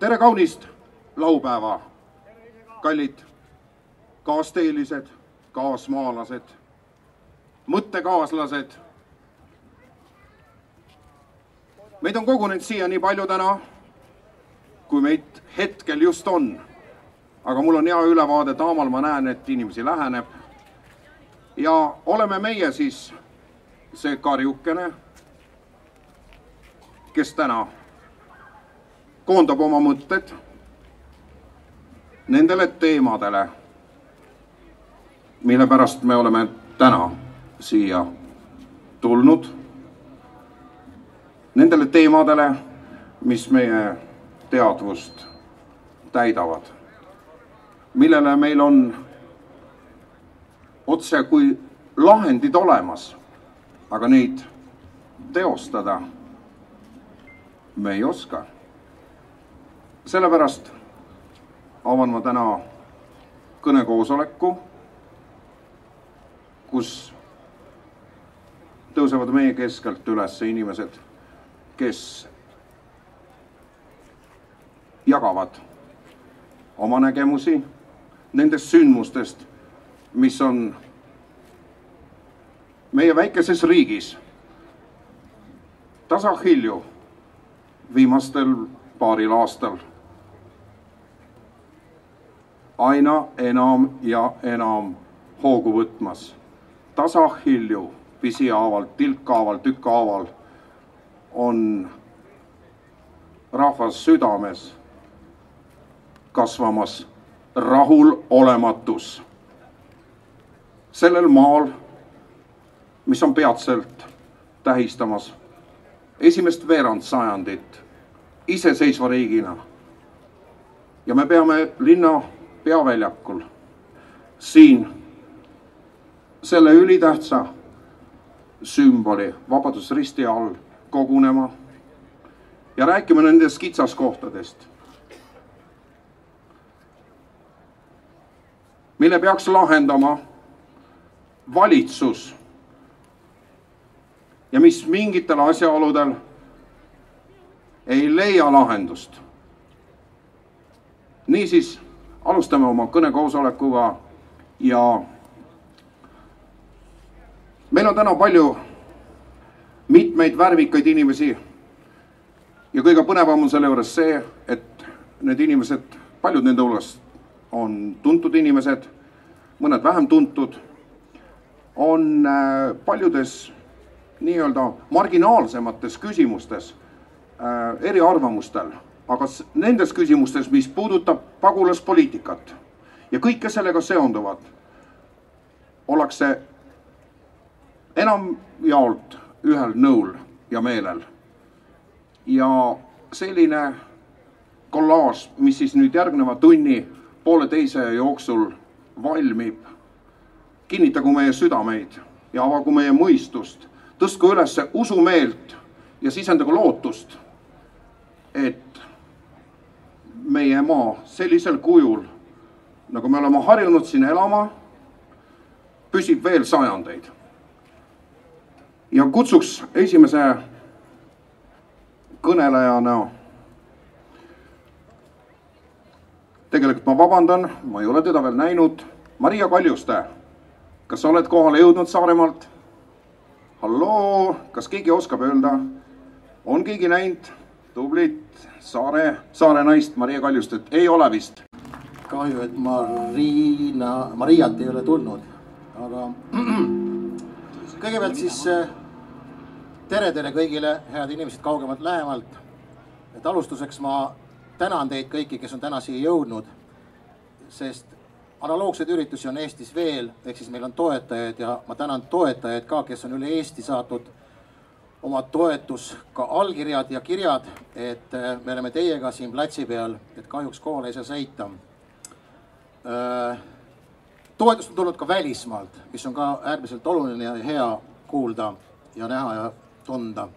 Tere kaunist laupäeva, kallid kaasteelised, kaasmaalased, mõttekaaslased. Meid on kogunenud siia nii palju täna, kui meid hetkel just on. Aga mul on hea ülevaade taamal, ma näen, et inimesi läheneb. Ja oleme meie siis see karjukene, kes täna koondab oma mõtted nendele teemadele, mille pärast me oleme täna siia tulnud. Nendele teemadele, mis meie teadvust täidavad, millele meil on otse kui lahendid olemas, aga neid teostada me ei oska. Sellepärast avan ma täna kõnekoosoleku, kus tõusevad meie keskelt üles inimesed, kes jagavad oma nägemusi nendest sündmustest, mis on meie väikeses riigis tasahilju viimastel paaril aastal aina enam ja enam hoogu võtmas. Tasahilju, pisihaavalt, tilkhaaval, tükkhaaval on rahvas südames kasvamas rahulolematus. Sellel maal, mis on peatselt tähistamas esimest veerandsajandit iseseisva riigina. Ja me peame linna peaväljakul siin selle ülitähtsa sümboli Vabadusristi all kogunema ja rääkima nendest kitsaskohtadest, mille peaks lahendama valitsus ja mis mingitel asjaoludel ei leia lahendust. Niisiis alustame oma kõnekoosolekuga ja meil on täna palju mitmeid värvikaid inimesi ja kõige põnevam on selle juures see, et need inimesed, paljud nende hulgas on tuntud inimesed, mõned vähem tuntud, on paljudes nii-öelda marginaalsemates küsimustes eriarvamustel, aga nendes küsimustes, mis puudutab pagulaspoliitikat ja kõike sellega seonduvad, ollakse enamjaolt ühel nõul ja meelel. Ja selline kollaaž, mis siis nüüd järgneva tunni pooleteise jooksul valmib, kinnitagu meie südameid ja avagu meie mõistust, tõstku üles usumeelt ja sisendagu lootust, et meie maa sellisel kujul, nagu me oleme harjunud siin elama, püsib veel sajandeid. Ja kutsuks esimese kõnelejana. Tegelikult ma vabandan, ma ei ole teda veel näinud. Maria Kaljuste, kas sa oled kohale jõudnud Saaremaalt? Halloo, kas keegi oskab öelda? On keegi näinud tublit saare naist Maria Kaljustet? Ei ole vist. Kahju, et Mariat ei ole tulnud, aga kõigepealt siis tere kõigile, head inimesed kaugemalt lähemalt. Et alustuseks ma tänan teid kõiki, kes on täna siia jõudnud, sest analoogseid üritusi on Eestis veel, ehk siis meil on toetajaid ja ma tänan toetajaid ka, kes on üle Eesti saatnud oma toetus, ka allkirjad ja kirjad, et me oleme teiega siin platsi peal, et kahjuks kohale ei saa sõita. Toetust on tulnud ka välismaalt, mis on ka äärmiselt oluline ja hea kuulda ja näha ja tunda.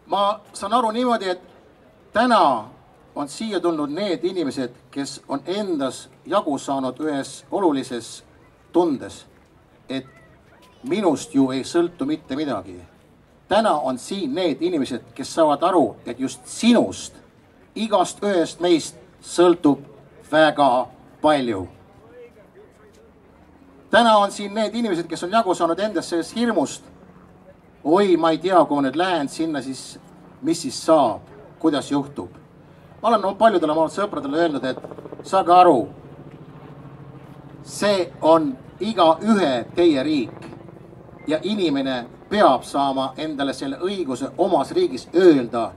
Ma saan aru niimoodi, et täna on siia tulnud need inimesed, kes on endas jagu saanud ühes olulises tundes, et minust ju ei sõltu mitte midagi. Täna on siin need inimesed, kes saavad aru, et just sinust, igast ühest meist sõltub väga palju. Täna on siin need inimesed, kes on jagu saanud endas sellest hirmust. Oi, ma ei tea, kui ma nüüd lähen sinna, siis mis siis saab, kuidas juhtub. Ma olen paljudele oma sõpradele öelnud, et saage aru, see on iga ühe teie riik ja inimene peab saama endale selle õiguse omas riigis öelda,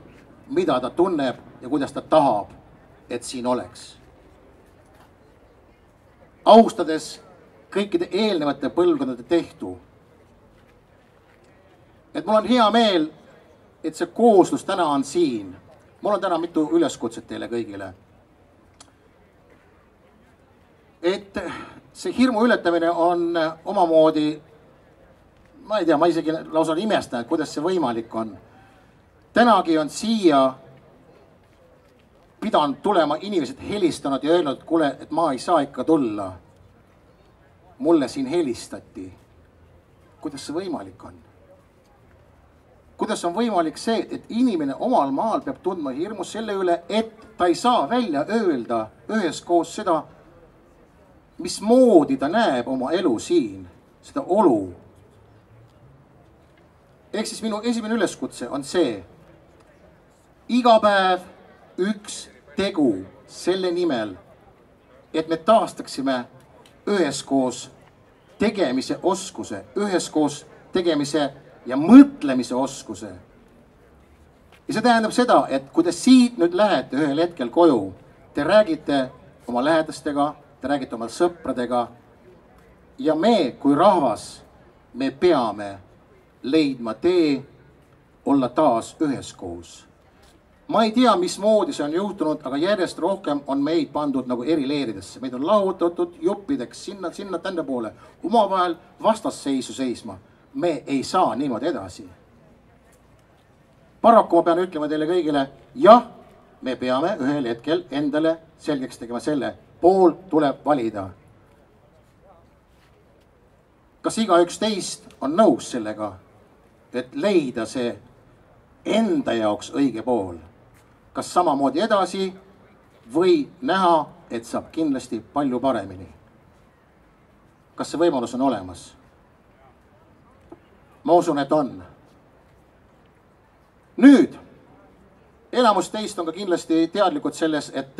mida ta tunneb ja kuidas ta tahab, et siin oleks. Austades kõikide eelnevate põlvkondade tehtu. Et mul on hea meel, et see kooslus täna on siin. Mul on täna mitu üleskutset teile kõigile. Et see hirmu ületamine on omamoodi, ma ei tea, ma isegi lausa imestan, kuidas see võimalik on. Tänagi on siia pidanud tulema inimesed helistanud ja öelnud, kuule, et ma ei saa ikka tulla. Mulle siin helistati. Kuidas see võimalik on? Kuidas on võimalik see, et inimene omal maal peab tundma hirmus selle üle, et ta ei saa välja öelda üheskoos seda, mismoodi ta näeb oma elu siin, seda olu. Ehk siis minu esimene üleskutse on see, iga päev üks tegu selle nimel, et me taastaksime üheskoos tegemise oskuse, üheskoos tegemise ja mõtlemise oskuse. Ja see tähendab seda, et kui te siit nüüd lähete ühel hetkel koju, te räägite oma lähedastega, te räägite oma sõpradega ja me kui rahvas, me peame leidma tee olla taas üheskoos. Ma ei tea, mismoodi see on juhtunud, aga järjest rohkem on meid pandud nagu eri leeridesse. Meid on lahutatud juppideks sinna tänne poole, omavahel vastasseisu seisma. Me ei saa niimoodi edasi. Paraku ma pean ütlema teile kõigile, jah, me peame ühel hetkel endale selgeks tegema selle, pool tuleb valida. Kas igaüks teist on nõus sellega, et leida see enda jaoks õige pool? Kas samamoodi edasi või näha, et saab kindlasti palju paremini? Kas see võimalus on olemas? Ma usun, et on. Nüüd, enamus teist on ka kindlasti teadlikud selles, et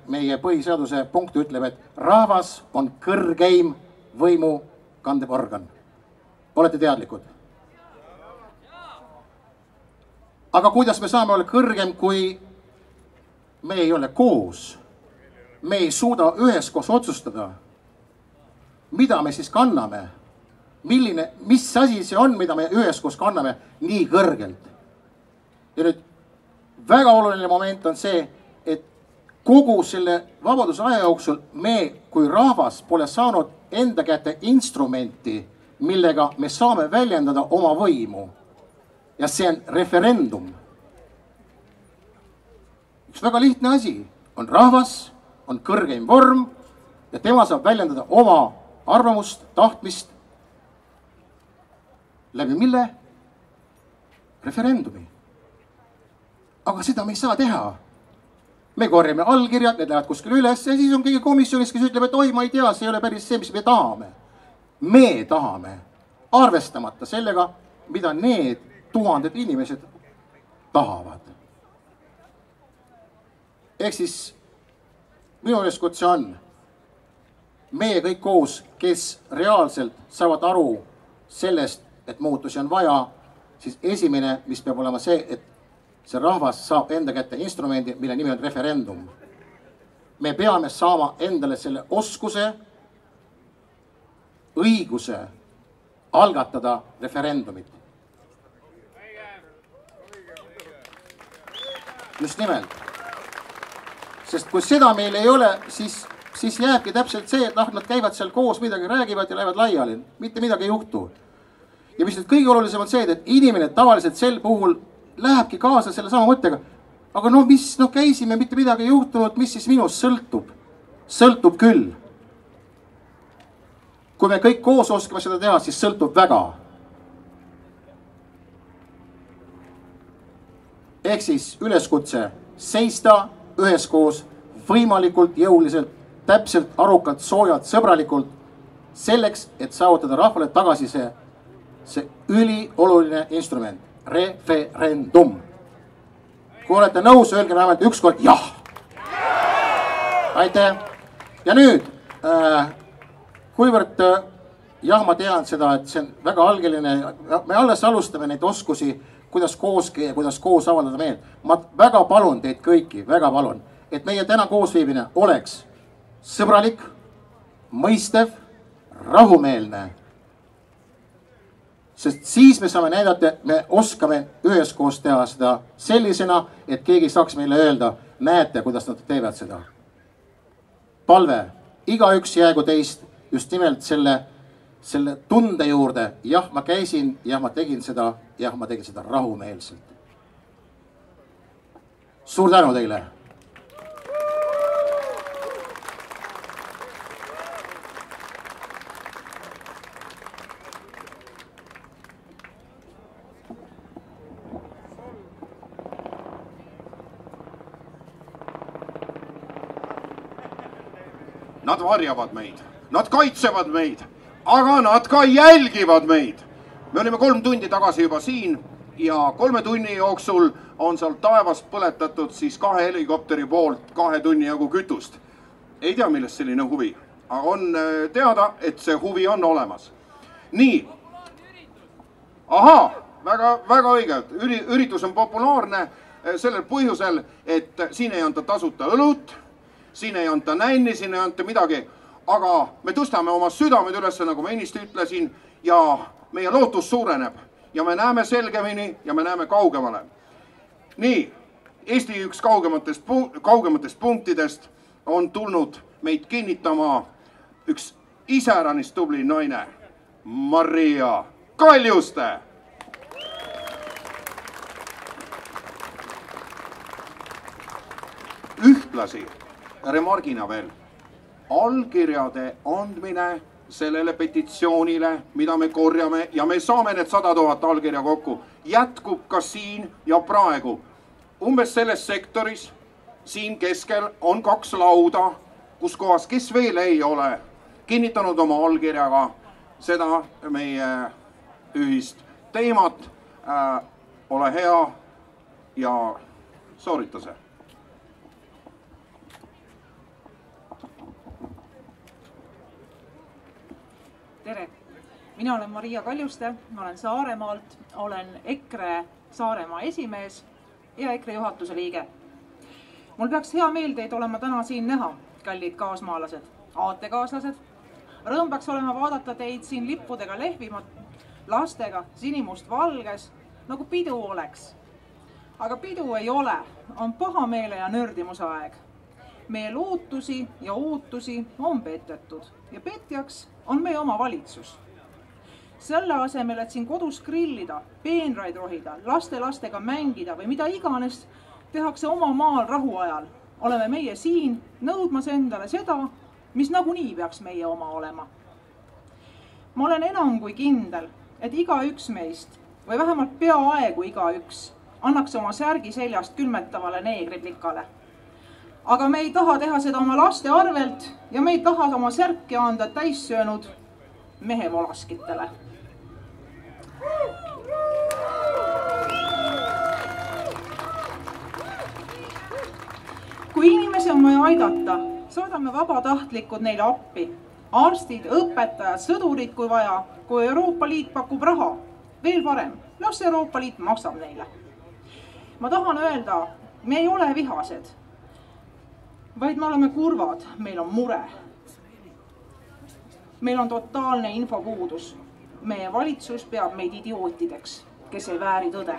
meie põhiseaduse punkt ütleb, et rahvas on kõrgeim võimu kandev organ. Olete teadlikud? Aga kuidas me saame olla kõrgem, kui me ei ole koos? Me ei suuda üheskoos otsustada. Mida me siis kanname? Mis asi see on, mida me üheskoos kanname nii kõrgelt? Ja nüüd väga oluline moment on see, et kogu selle vabaduse aja jooksul me kui rahvas pole saanud enda kätte instrumenti, millega me saame väljendada oma võimu. Ja see on referendum. Üks väga lihtne asi on rahvas, on kõrgeim vorm ja tema saab väljendada oma arvamust, tahtmist. läbi mille? Referendumi. Aga seda me ei saa teha. Me korjame allkirjad, need lähevad kuskil üles ja siis on keegi komisjonis, kes ütleb, et oi, ma ei tea, see ei ole päris see, mis me tahame. Me tahame, arvestamata sellega, mida need tuhanded inimesed tahavad. Ehk siis minu üleskutse on meie kõik koos, kes reaalselt saavad aru sellest, et muutusi on vaja, siis esimene, mis peab olema see, et see rahvas saab enda kätte instrumendi, mille nimi on referendum. Me peame saama endale selle oskuse, õiguse algatada referendumit. Just nimelt. Sest kui seda meil ei ole, siis jääbki täpselt see, et nad käivad seal koos, midagi räägivad ja lähevad laiali. Mitte midagi ei juhtu. Ja mis nüüd kõige olulisem on see, et inimene tavaliselt sel puhul lähebki kaasa selle sama mõttega. Aga no mis, käisime, mitte midagi ei juhtunud, mis siis minust sõltub? Sõltub küll. Kui me kõik koos oskame seda teha, siis sõltub väga. Ehk siis üleskutse seista üheskoos võimalikult jõuliselt, täpselt, arukalt, soojalt, sõbralikult selleks, et saavutada rahvale tagasi see ülioluline instrument. Referendum. Kui olete nõus, öelge vähemalt ükskord jah. Aitäh. Ja nüüd, kuivõrd jah, ma tean seda, et see on väga algeline, me alles alustame neid oskusi, kuidas koos käia, kuidas koos avaldada meelt. Ma väga palun teid kõiki, väga palun, et meie täna koosviibine oleks sõbralik, mõistev, rahumeelne. Sest siis me saame näidata, et me oskame üheskoos teha seda sellisena, et keegi saaks meile öelda, näete, kuidas nad teevad seda. Palve, igaüks jäägu teist just nimelt selle tunde juurde. Jah, ma käisin, jah, ma tegin seda rahumeelselt. Suur tänu teile! Nad varjavad meid, nad kaitsevad meid, aga nad ka jälgivad meid. Me olime 3 tundi tagasi juba siin ja 3 tunni jooksul on seal taevast põletatud siis 2 helikopteri poolt 2 tunni jagu kütust. Ei tea, millest selline huvi, aga on teada, et see huvi on olemas. Nii. Ahaa, väga õigelt. Üritus on populaarne sellel põhjusel, et siin ei anta tasuta õlut, siin ei anta nänni, siin ei anta midagi, aga me tõstame oma südamed üles, nagu ma ennist ütlesin, ja meie lootus suureneb ja me näeme selgemini ja me näeme kaugemale. Nii, Eesti üks kaugematest punktidest on tulnud meid kinnitama üks iseäranis tubli naine, Maria Kaljuste. Ühtlasi remargina veel, allkirjade andmine sellele petitsioonile, mida me korjame ja me saame need 100 000 allkirja kokku, jätkub ka siin ja praegu. Umbes selles sektoris, siin keskel on 2 lauda, kus kohas, kes veel ei ole kinnitanud oma allkirjaga seda meie ühist teemat. Ole hea ja soorita see. Tere! Mina olen Maria Kaljuste, ma olen Saaremaalt, olen EKRE Saaremaa esimees ja EKRE juhatuse liige. Mul peaks hea meel teid olema täna siin näha, kallid kaasmaalased, aatekaaslased. Rõõm peaks olema vaadata teid siin lippudega lehvimat, lastega sinimust valges, nagu pidu oleks. Aga pidu ei ole, on pahameele ja nördimuse aeg. Meie lootusi ja ootusi on petetud ja petjaks on meie oma valitsus. Selle asemel, et siin kodus grillida, peenraid rohida, lastega mängida või mida iganes tehakse oma maal rahuajal, oleme meie siin nõudmas endale seda, mis nagunii peaks meie oma olema. Ma olen enam kui kindel, et igaüks meist või vähemalt peaaegu igaüks annaks oma särgi seljast külmetavale neegriplikale. Aga me ei taha teha seda oma laste arvelt ja me ei taha oma särki anda täissöönud mehe volaskitele. Kui inimesi on vaja aidata, saadame vabatahtlikud neile appi. Arstid, õpetajad, sõdurid kui vaja, kui Euroopa Liit pakub raha. Veel parem, las Euroopa Liit maksab neile. Ma tahan öelda, me ei ole vihased, vaid me oleme kurvad, meil on mure. Meil on totaalne infopuudus. Meie valitsus peab meid idiootideks, kes ei vääri tõde.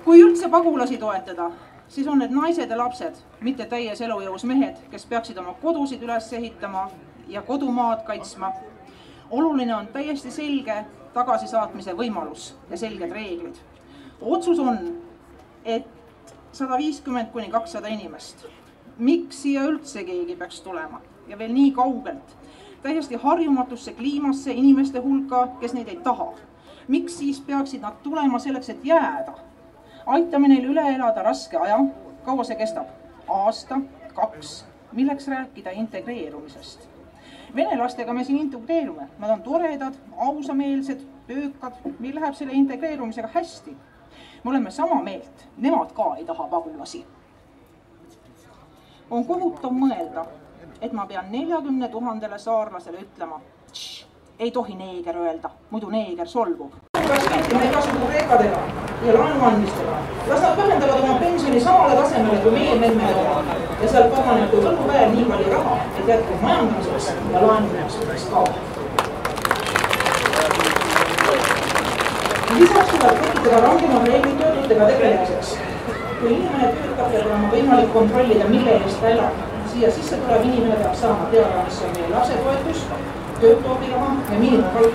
Kui üldse pagulasi toetada, siis on need naised ja lapsed, mitte täies elujõus mehed, kes peaksid oma kodusid üles ehitama ja kodumaad kaitsma. Oluline on täiesti selge tagasisaatmise võimalus ja selged reeglid. Otsus on, et 150–200 inimest. Miks siia üldse keegi peaks tulema ja veel nii kaugelt? Täiesti harjumatusse kliimasse inimeste hulka, kes neid ei taha. Miks siis peaksid nad tulema selleks, et jääda? Aitame neil üle elada raske aja, kaua see kestab? Aasta, 2, milleks rääkida integreerumisest. Venelastega me siin integreerume, nad on toredad, ausameelsed, töökad, meil läheb selle integreerumisega hästi. Me oleme sama meelt, nemad ka ei taha pagulasi. On kohutav mõelda, et ma pean 40 000 saarlasele ütlema, ei tohi neeger öelda, muidu neeger solvub. Kas käitime igasugu kreekadega ja laenuandmistega? Las nad vähendavad oma pensioni samale tasemele kui meie memmede oma ja seal paraneb kui võluväär nii palju raha, et jätkub majandamiseks ja laenumaksmiseks ka. Lisaks tuleb tekitada rangemad reeglid töötutega tegelemiseks. Kui inimene töötab, peab olema võimalik kontrollida, mille eest ta elab. Siia sisse tuleb inimene peab saama teada, mis on meie lapsetoetus, töötuabiraha ja miinimumpalk.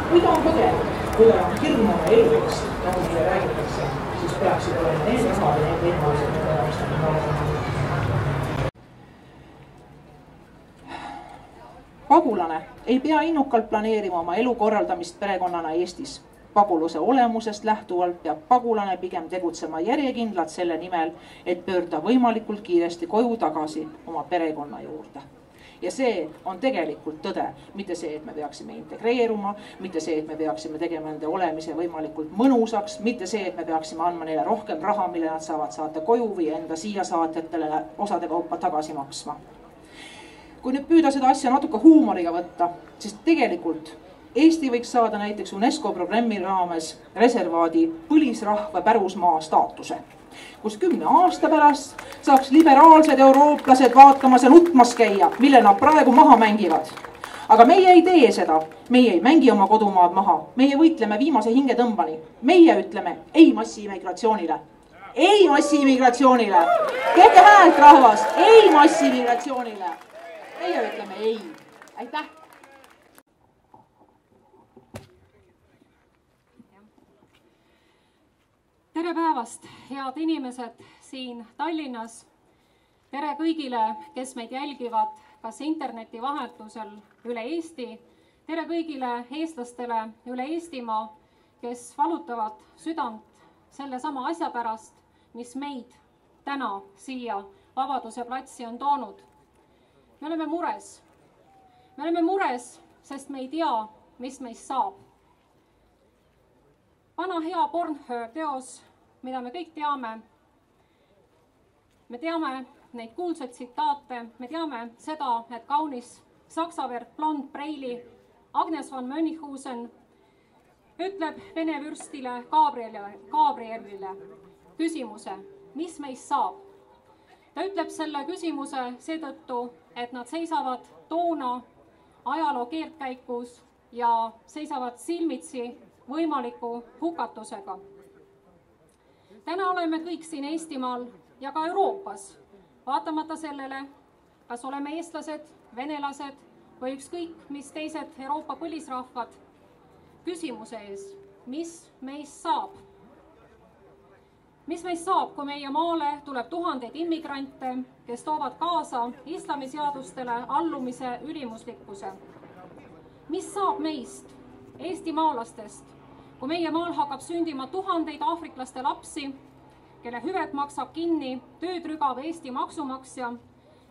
Kui ta on põgenud, kui ta on hirmu oma elu eest, nagu meile räägitakse, siis peaksid olema need rahad ja need võimalused, mida arvestame olema. Pagulane ei pea innukalt planeerima oma elu korraldamist perekonnana Eestis. Paguluse olemusest lähtuvalt peab pagulane pigem tegutsema järjekindlalt selle nimel, et pöörda võimalikult kiiresti koju tagasi oma perekonna juurde. Ja see on tegelikult tõde, mitte see, et me peaksime integreeruma, mitte see, et me peaksime tegema nende olemise võimalikult mõnusaks, mitte see, et me peaksime andma neile rohkem raha, mille nad saavad saata koju või enda siia saatjatele osade kaupa tagasi maksma. Kui nüüd püüda seda asja natuke huumoriga võtta, siis tegelikult Eesti võiks saada näiteks UNESCO programmi raames reservaadi põlisrahva pärusmaa staatuse, kus 10 aasta pärast saaks liberaalsed eurooplased vaatamas ja nutmas käia, mille nad praegu maha mängivad. Aga meie ei tee seda, meie ei mängi oma kodumaad maha, meie võitleme viimase hingetõmbani, meie ütleme ei massiimmigratsioonile. Ei massiimmigratsioonile! Tehke häält, rahvas! Ei massiimmigratsioonile! Meie ütleme ei. Aitäh! Tere päevast, head inimesed siin Tallinnas. Tere kõigile, kes meid jälgivad kas interneti vahetusel üle Eesti. Tere kõigile eestlastele üle Eestimaa, kes valutavad südant selle sama asja pärast, mis meid täna siia Vabaduse platsi on toonud. Me oleme mures. Me oleme mures, sest me ei tea, mis meist saab. Vana hea Pornhöö teos, mida me kõik teame. Me teame neid kuulsaid tsitaate, me teame seda, et kaunis saksaverd blond Preili Agnes von Mönchhausen ütleb vene vürstile Gabrielile küsimuse, mis meist saab. Ta ütleb selle küsimuse seetõttu, et nad seisavad toona ajaloo keerdkäikus ja seisavad silmitsi võimaliku hukatusega. Täna oleme kõik siin Eestimaal ja ka Euroopas, vaatamata sellele, kas oleme eestlased, venelased või ükskõik mis teised Euroopa põlisrahvad, küsimuse ees, mis meist saab. mis meist saab, kui meie maale tuleb tuhandeid immigrante, kes toovad kaasa islamiseadustele allumise ülimuslikkuse? Mis saab meist, eestimaalastest, kui meie maal hakkab sündima tuhandeid aafriklaste lapsi, kelle hüved maksab kinni töötrügav Eesti maksumaksja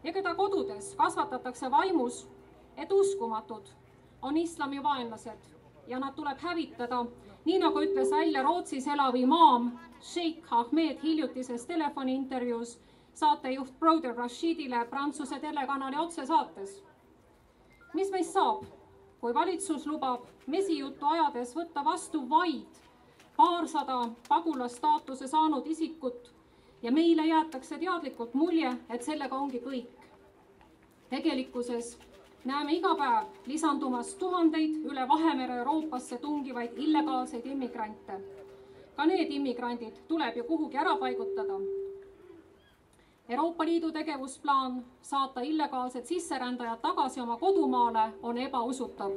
ja keda kodudes kasvatatakse vaimus, et uskumatud on islami vaenlased ja nad tuleb hävitada, nii nagu ütles välja Rootsis elav imaam Sheikh Ahmed hiljutises telefoniintervjuus saatejuht Broder Rashidile Prantsuse telekanali otsesaates. Mis meist saab, kui valitsus lubab mesijuttu ajades võtta vastu vaid paarsada pagulasstaatuse saanud isikut ja meile jäetakse teadlikult mulje, et sellega ongi kõik. Tegelikkuses näeme iga päev lisandumas tuhandeid üle Vahemere Euroopasse tungivaid illegaalseid immigrante. Ka need immigrandid tuleb ju kuhugi ära paigutada. Euroopa Liidu tegevusplaan saata illegaalsed sisserändajad tagasi oma kodumaale on ebausutav,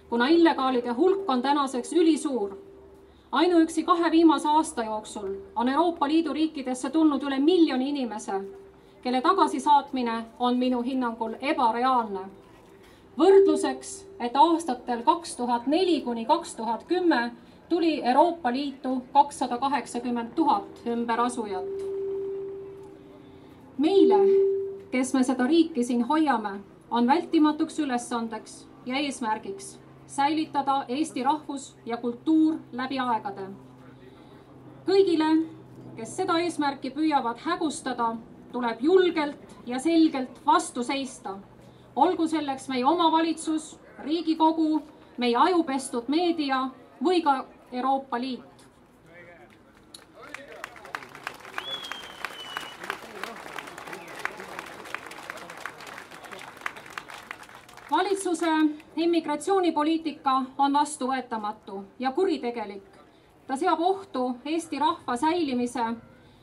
kuna illegaalide hulk on tänaseks ülisuur. Ainuüksi 2 viimase aasta jooksul on Euroopa Liidu riikidesse tulnud üle 1 miljoni inimese, kelle tagasisaatmine on minu hinnangul ebareaalne. Võrdluseks, et aastatel 2004–2010 tuli Euroopa Liitu 280 000 ümberasujat. Meile, kes me seda riiki siin hoiame, on vältimatuks ülesandeks ja eesmärgiks säilitada Eesti rahvus ja kultuur läbi aegade. Kõigile, kes seda eesmärki püüavad hägustada, tuleb julgelt ja selgelt vastu seista. Olgu selleks meie omavalitsus, Riigikogu, meie ajupestud meedia või ka Euroopa Liit. Valitsuse immigratsioonipoliitika on vastuvõetamatu ja kuritegelik. Ta seab ohtu Eesti rahva säilimise,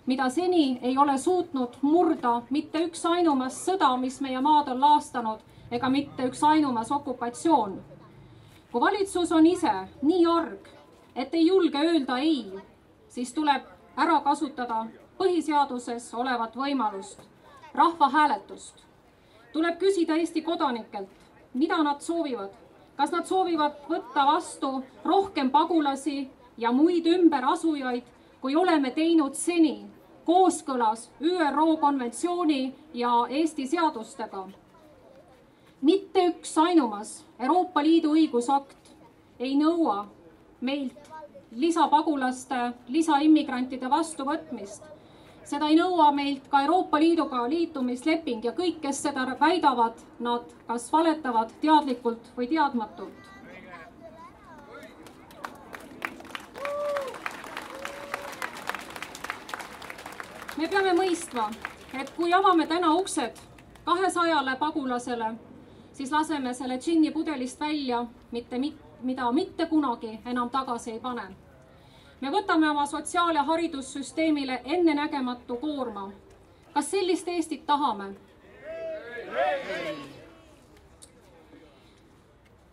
mida seni ei ole suutnud murda mitte üks ainumas sõda, mis meie maad on laastanud, ega mitte üks ainumas okupatsioon. Kui valitsus on ise nii arg, et ei julge öelda ei, siis tuleb ära kasutada põhiseaduses olevat võimalust, rahvahääletust. Tuleb küsida Eesti kodanikelt, mida nad soovivad. Kas nad soovivad võtta vastu rohkem pagulasi ja muid ümberasujaid, kui oleme teinud seni kooskõlas ÜRO konventsiooni ja Eesti seadustega? Mitte üks ainumas Euroopa Liidu õigusakt ei nõua meilt lisapagulaste, lisaimmigrantide vastuvõtmist. Seda ei nõua meilt ka Euroopa Liiduga liitumisleping ja kõik, kes seda väidavad, nad kas valetavad teadlikult või teadmatult. Me peame mõistma, et kui avame täna uksed 200 pagulasele, siis laseme selle džinni pudelist välja, mida mitte kunagi enam tagasi ei pane. Me võtame oma sotsiaal- ja haridussüsteemile ennenägematu koorma. Kas sellist Eestit tahame?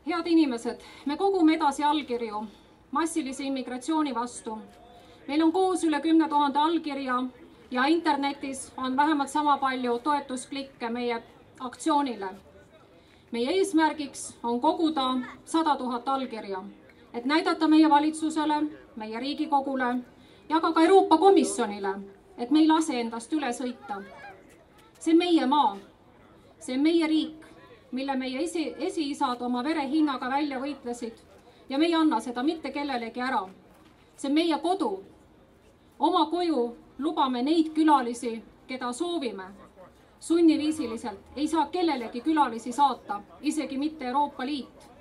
Head inimesed, me kogume edasi allkirju massilise immigratsiooni vastu. Meil on koos üle 10 000 allkirja ja internetis on vähemalt sama palju toetusklikke meie aktsioonile. Meie eesmärgiks on koguda 100 000 allkirja, et näidata meie valitsusele, meie Riigikogule ja ka Euroopa Komisjonile, et me ei lase endast üle sõita. See on meie maa, see on meie riik, mille meie esiisad oma verehinnaga välja võitlesid ja me ei anna seda mitte kellelegi ära. See on meie kodu. Oma koju lubame neid külalisi, keda soovime. Sunniviisiliselt ei saa kellelegi külalisi saata, isegi mitte Euroopa Liit.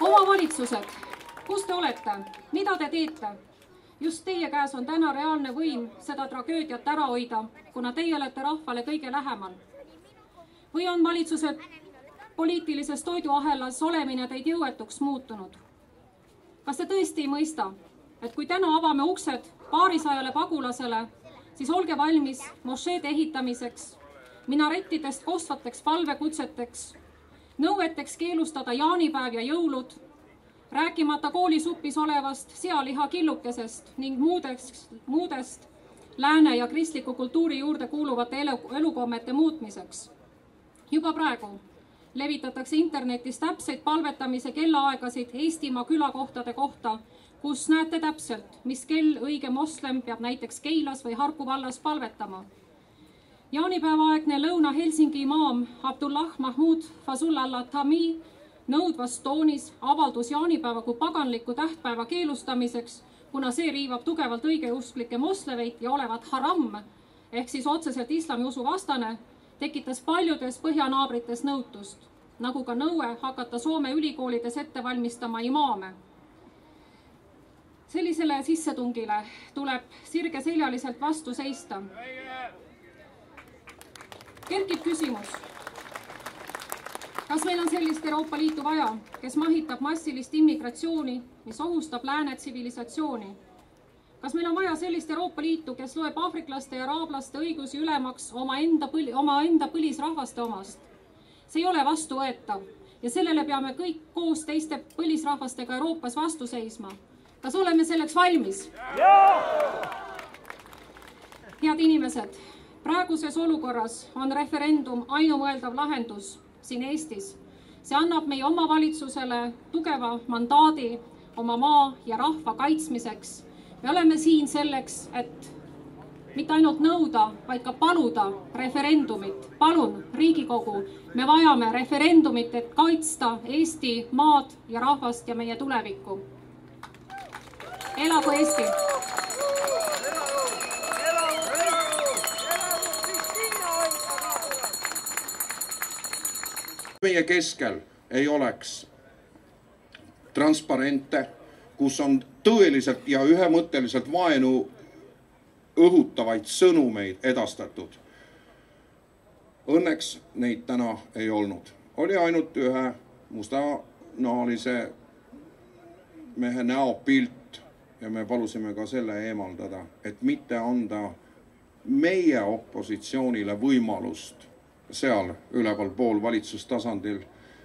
Omavalitsused, kus te olete? Mida te teete? Just teie käes on täna reaalne võim seda tragöödiat ära hoida, kuna teie olete rahvale kõige lähemal. Või on valitsuse poliitilises toiduahelas olemine teid jõuetuks muutunud? Kas te tõesti ei mõista, et kui täna avame uksed paarisajale pagulasele, siis olge valmis mošeede ehitamiseks, minarettidest kostvateks palvekutseteks, nõueteks keelustada jaanipäev ja jõulud rääkimata koolisupis olevast sealiha killukesest ning muudest lääne ja kristliku kultuuri juurde kuuluvate elukommete muutmiseks. Juba praegu levitatakse internetis täpseid palvetamise kellaaegasid Eestimaa külakohtade kohta, kus näete täpselt, mis kell õige moslem peab näiteks Keilas või Harku vallas palvetama. Jaanipäevaaegne Lõuna-Helsingi imaam Abdullah Mahmud Fazullah Tami nõudvas toonis avaldus jaanipäeva kui paganliku tähtpäeva keelustamiseks, kuna see riivab tugevalt õigeusklikke moslemeid ja olevat haram, ehk siis otseselt islamiusu vastane, tekitas paljudes põhjanaabrites nõutust, nagu ka nõue hakata Soome ülikoolides ette valmistama imaame. Sellisele sissetungile tuleb sirgeseljaliselt vastu seista. Kerkib küsimus, kas meil on sellist Euroopa Liitu vaja, kes mahitab massilist immigratsiooni, mis ohustab lääne tsivilisatsiooni? Kas meil on vaja sellist Euroopa Liitu, kes loeb aafriklaste ja araablaste õigusi ülemaks omaenda põlisrahvaste omast? See ei ole vastuvõetav ja sellele peame kõik koos teiste põlisrahvastega Euroopas vastu seisma. Kas oleme selleks valmis? Head inimesed, praeguses olukorras on referendum ainumõeldav lahendus siin Eestis. See annab meie omavalitsusele tugeva mandaadi oma maa ja rahva kaitsmiseks. Me oleme siin selleks, et mitte ainult nõuda, vaid ka paluda referendumit. Palun, Riigikogu, me vajame referendumit, et kaitsta Eesti maad ja rahvast ja meie tulevikku. Elagu Eesti! Meie keskel ei oleks transparente, kus on tõeliselt ja ühemõtteliselt vaenu õhutavaid sõnumeid edastatud. Õnneks neid täna ei olnud. Oli ainult ühe mustanahalise mehe näopilt ja me palusime ka selle eemaldada, et mitte anda meie opositsioonile võimalust seal üleval pool valitsustasandil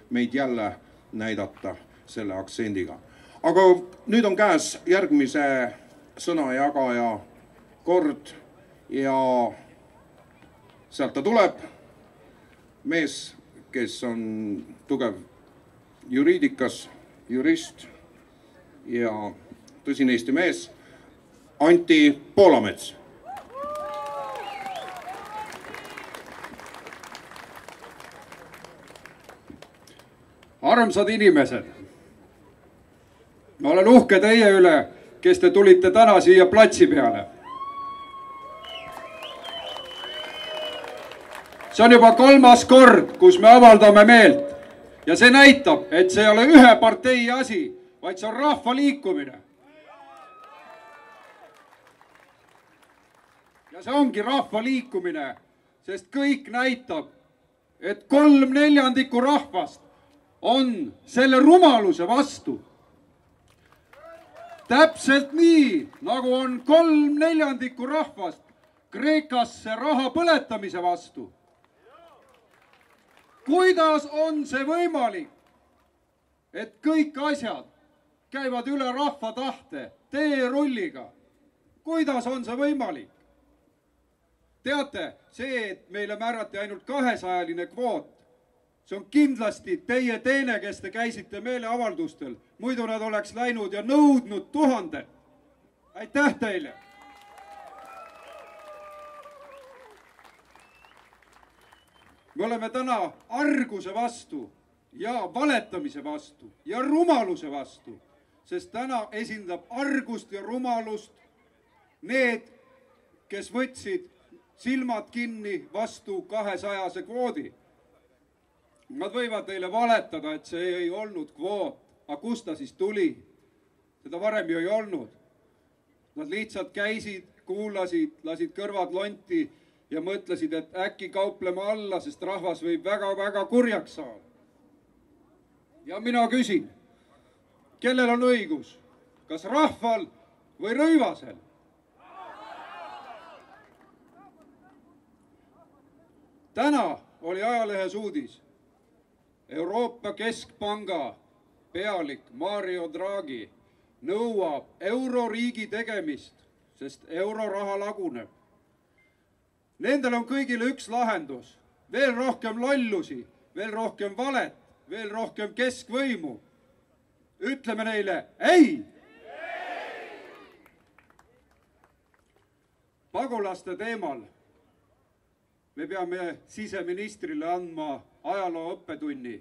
meid jälle näidata selle aktsendiga. Aga nüüd on käes järgmise sõnajagaja kord ja sealt ta tuleb. Mees, kes on tugev juriidikas, jurist ja tõsine Eesti mees, Anti Poolamets. Armsad inimesed, ma olen uhke teie üle, kes te tulite täna siia platsi peale. See on juba 3. kord, kus me avaldame meelt ja see näitab, et see ei ole ühe partei asi, vaid see on rahva liikumine. Ja see ongi rahva liikumine, sest kõik näitab, et 3/4 rahvast on selle rumaluse vastu. Täpselt nii, nagu on 3/4 rahvast Kreekasse raha põletamise vastu. Kuidas on see võimalik, et kõik asjad käivad üle rahva tahte teerulliga? Kuidas on see võimalik? Teate, see, et meile määrati ainult 200-line kvoot, see on kindlasti teie teene, kes te käisite meeleavaldustel. Muidu nad oleks läinud ja nõudnud 1000. Aitäh teile! Me oleme täna arguse vastu ja valetamise vastu ja rumaluse vastu, sest täna esindab argust ja rumalust need, kes võtsid silmad kinni vastu 200-se kvoodi. Nad võivad teile valetada, et see ei olnud kvoot. Aga kust ta siis tuli? Seda varem ju ei olnud. Nad lihtsalt käisid, kuulasid, lasid kõrvad lonti ja mõtlesid, et äkki kauplema alla, sest rahvas võib väga-väga kurjaks saada. Ja mina küsin, kellel on õigus? Kas rahval või Rõivasel? Täna oli ajalehes uudis. Euroopa Keskpanga pealik Mario Draghi nõuab euroriigi tegemist, sest euroraha laguneb. Nendel on kõigil üks lahendus, veel rohkem lollusi, veel rohkem valet, veel rohkem keskvõimu. Ütleme neile ei! Pagulaste teemal me peame siseministrile andma ajaloo õppetunni.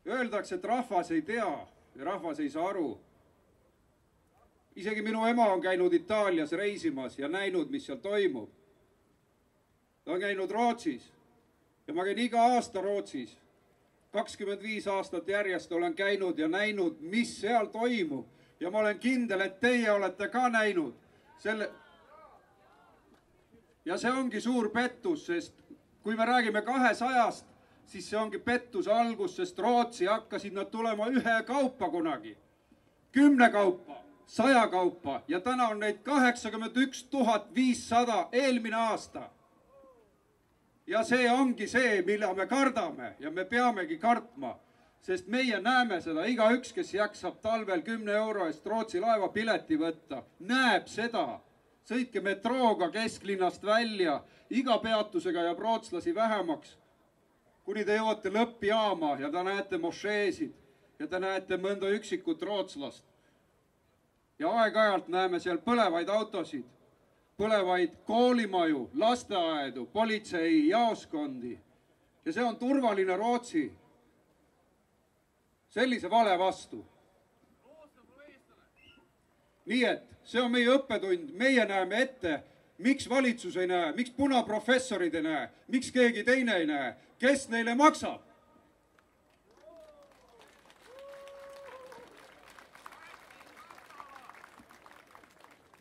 Öeldakse, et rahvas ei tea ja rahvas ei saa aru. Isegi minu ema on käinud Itaalias reisimas ja näinud, mis seal toimub. Ta on käinud Rootsis ja ma käin iga aasta Rootsis. 25 aastat järjest olen käinud ja näinud, mis seal toimub. Ja ma olen kindel, et teie olete ka näinud. Ja see ongi suur pettus, sest kui me räägime 200-st, siis see ongi pettuse algus, sest Rootsi hakkasid nad tulema ühe kaupa kunagi. 10 kaupa, 100 kaupa ja täna on neid 81 500 eelmine aasta. Ja see ongi see, mille me kardame ja me peamegi kartma, sest meie näeme seda, igaüks, kes jaksab talvel 10 euro eest Rootsi laevapileti võtta, näeb seda. Sõitke metrooga kesklinnast välja, iga peatusega jääb rootslasi vähemaks, kuni te jõuate lõppjaama ja te näete mošeesid ja te näete mõnda üksikut rootslast. Ja aeg-ajalt näeme seal põlevaid autosid, põlevaid koolimaju, lasteaedu, politsei jaoskondi. Ja see on turvaline Rootsi. Sellise vale vastu. Nii et see on meie õppetund, meie näeme ette, miks valitsus ei näe, miks punaprofessorid ei näe, miks keegi teine ei näe, kes neile maksab.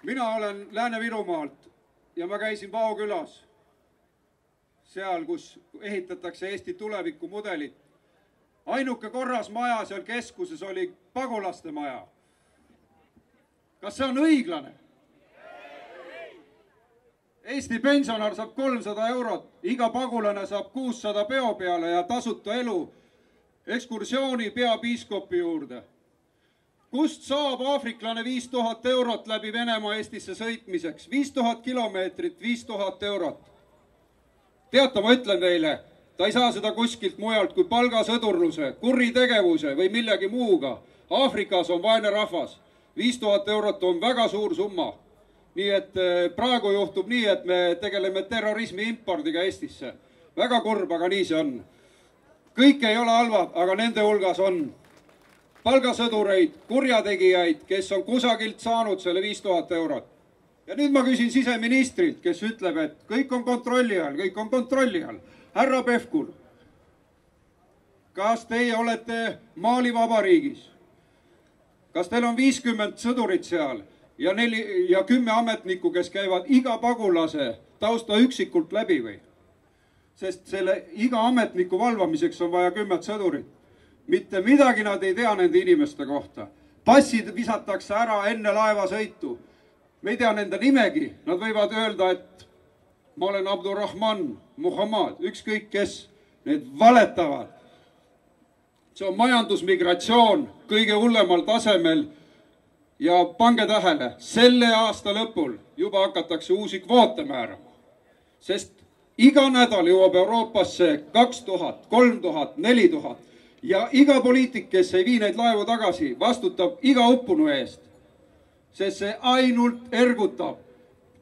Mina olen Lääne-Virumaalt ja ma käisin Vaokülas, seal, kus ehitatakse Eesti tulevikumudelit. Ainuke korras maja seal keskuses oli pagulaste maja. Kas see on õiglane? Eesti pensionar saab 300 eurot, iga pagulane saab 600 peo peale ja tasuta elu ekskursiooni peapiiskopi juurde. Kust saab aafriklane 5000 eurot läbi Venemaa Eestisse sõitmiseks? 5000 kilomeetrit, 5000 eurot. Teata, ma ütlen teile, ta ei saa seda kuskilt mujalt kui palgasõdurluse, kuritegevuse või millegi muuga. Aafrikas on vaene rahvas. 5000 eurot on väga suur summa. Nii et praegu juhtub nii, et me tegeleme terrorismi impordiga Eestisse. Väga kurb, aga nii see on. Kõik ei ole halvad, aga nende hulgas on palgasõdureid, kurjategijaid, kes on kusagilt saanud selle 5000 eurot. Ja nüüd ma küsin siseministrilt, kes ütleb, et kõik on kontrolli all, kõik on kontrolli all. Härra Pevkur, kas teie olete Mali Vabariigis? Kas teil on 50 sõdurit seal ja 10 ametnikku, kes käivad iga pagulase tausta üksikult läbi või? Sest selle iga ametniku valvamiseks on vaja 10 sõdurit. Mitte midagi nad ei tea nende inimeste kohta. Passid visatakse ära enne laevasõitu. Me ei tea nende nimegi. Nad võivad öelda, et ma olen Abdurrahman, Muhammad, ükskõik kes. Need valetavad. See on majandusmigratsioon kõige hullemal tasemel ja pange tähele, selle aasta lõpul juba hakatakse uusi kvoote määrama. Sest iga nädal jõuab Euroopasse 2000, 3000, 4000 ja iga poliitik, kes ei vii neid laevu tagasi, vastutab iga uppunu eest. Sest see ainult ergutab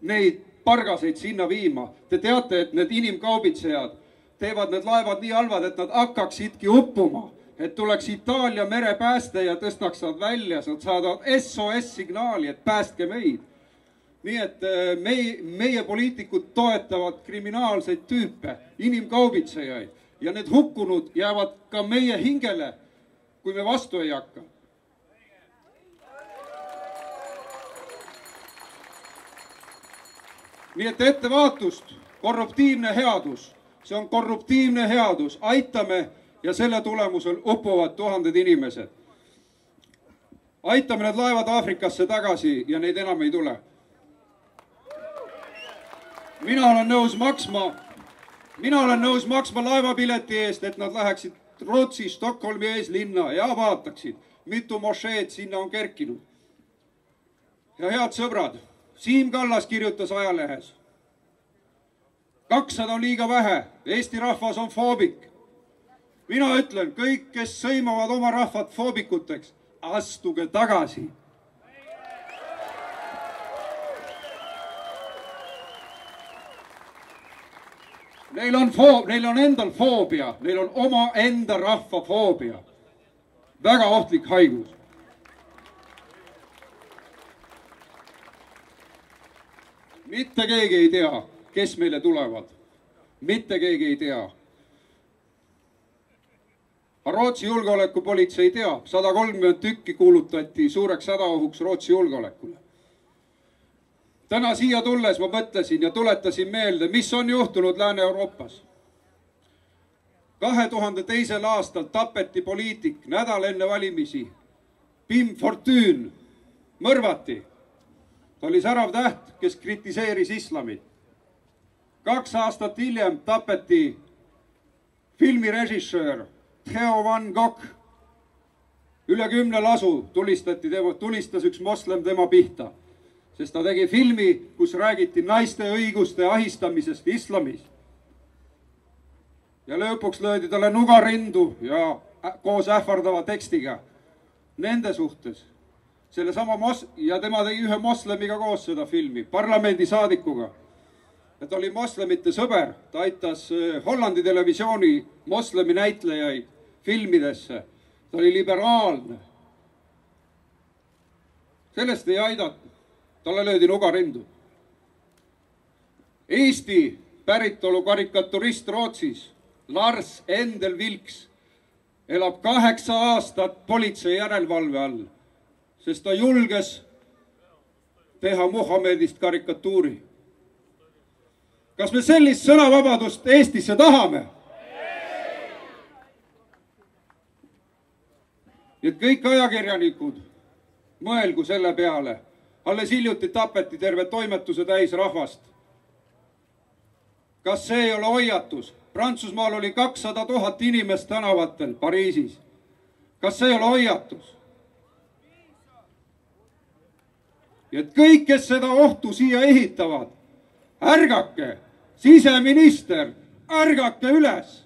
neid pargaseid sinna viima. Te teate, et need inimkaubitsejad teevad need laevad nii halvad, et nad hakkaksidki uppuma. Et tuleks Itaalia merepääste ja tõstaks nad välja, nad saadavad SOS-signaali, et päästke meid. Nii et meie poliitikud toetavad kriminaalseid tüüpe, inimkaubitsejaid ja need hukkunud jäävad ka meie hingele, kui me vastu ei hakka. Nii et ettevaatust, korruptiivne headus, see on korruptiivne headus, aitame ja selle tulemusel upuvad tuhanded inimesed. Aitame need laevad Aafrikasse tagasi ja neid enam ei tule. Mina olen nõus maksma laevapileti eest, et nad läheksid Rootsi Stockholmi eeslinna ja vaataksid, mitu mošeed sinna on kerkinud. Ja head sõbrad, Siim Kallas kirjutas ajalehes. 200 on liiga vähe, Eesti rahvas on foobik. Mina ütlen, kõik, kes sõimavad oma rahvat foobikuteks, astuge tagasi. Neil on endal foobia, neil on oma enda rahva foobia. Väga ohtlik haigus. Mitte keegi ei tea, kes meile tulevad. Mitte keegi ei tea. Rootsi julgeolekupolitsei teab, 130 tükki kuulutati suureks hädaohuks Rootsi julgeolekule. Täna siia tulles ma mõtlesin ja tuletasin meelde, mis on juhtunud Lääne-Euroopas. 2002. aastal tapeti poliitik nädal enne valimisi. Pim Fortuyn mõrvati. Ta oli särav täht, kes kritiseeris islamit. 2 aastat hiljem tapeti filmirežissöör Theo Van Gogh. Üle 10 lasu tulistas üks moslem tema pihta, sest ta tegi filmi, kus räägiti naiste õiguste ahistamisest islamis. Ja lõpuks löödi talle nugarindu ja koos ähvardava tekstiga nende suhtes. Ja tema tegi ühe moslemiga koos seda filmi, parlamendisaadikuga. Et oli moslemite sõber, ta aitas Hollandi televisiooni moslemi näitlejaid filmidesse. Ta oli liberaalne. Sellest ei aidata. Talle löödi nugarindu. Eesti päritolu karikaturist Rootsis, Lars Endel Vilks, elab 8 aastat politsei järelevalve all, sest ta julges teha Muhammedist karikatuuri. Kas me sellist sõnavabadust Eestisse tahame? Et kõik ajakirjanikud mõelgu selle peale. Alles hiljuti tapeti terve toimetuse täis rahvast. Kas see ei ole hoiatus? Prantsusmaal oli 200 000 inimest tänavatel Pariisis. Kas see ei ole hoiatus? Et kõik, kes seda ohtu siia ehitavad, ärgake, siseminister, ärgake üles.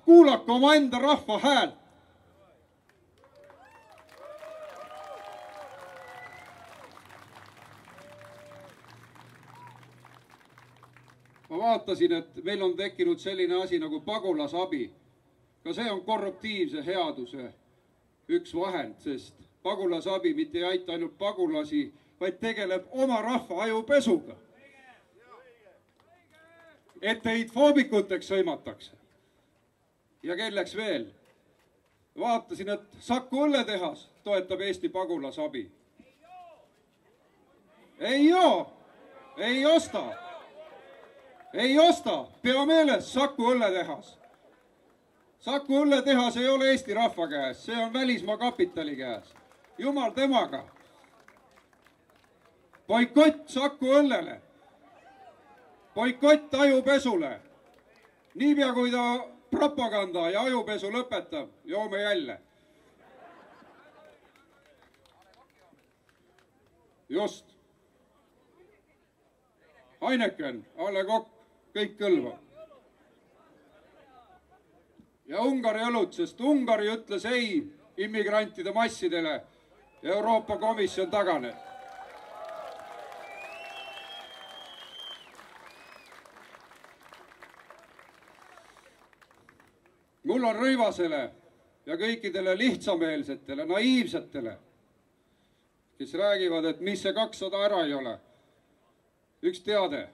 Kuulake oma enda rahva häält. Ma vaatasin, et meil on tekkinud selline asi nagu pagulasabi. Ka see on korruptiivse headuse üks vahend, sest pagulasabi mitte ei aita ainult pagulasi, vaid tegeleb oma rahva ajupesuga. Et teid foobikuteks sõimatakse. Ja kelleks veel? Vaatasin, et Saku õlletehas toetab Eesti pagulasabi. Ei joo, ei osta. Ei osta, pea meeles, Saku õlletehas. Saku õlletehas ei ole Eesti rahva käes, see on välismaa kapitali käes. Jumal temaga. Boikott Saku õllele. Boikott ajupesule. Niipea kui ta propaganda ja ajupesu lõpetab, joome jälle. Just. Heineken, A. Le Coq, kõik kõlva. Ja Ungari õlut, sest Ungari ütles ei immigrantide massidele ja Euroopa Komisjon taganeb. Mul on Rõivasele ja kõikidele lihtsameelsetele, naiivsetele, kes räägivad, et mis see 200 ära ei ole. Üks teade.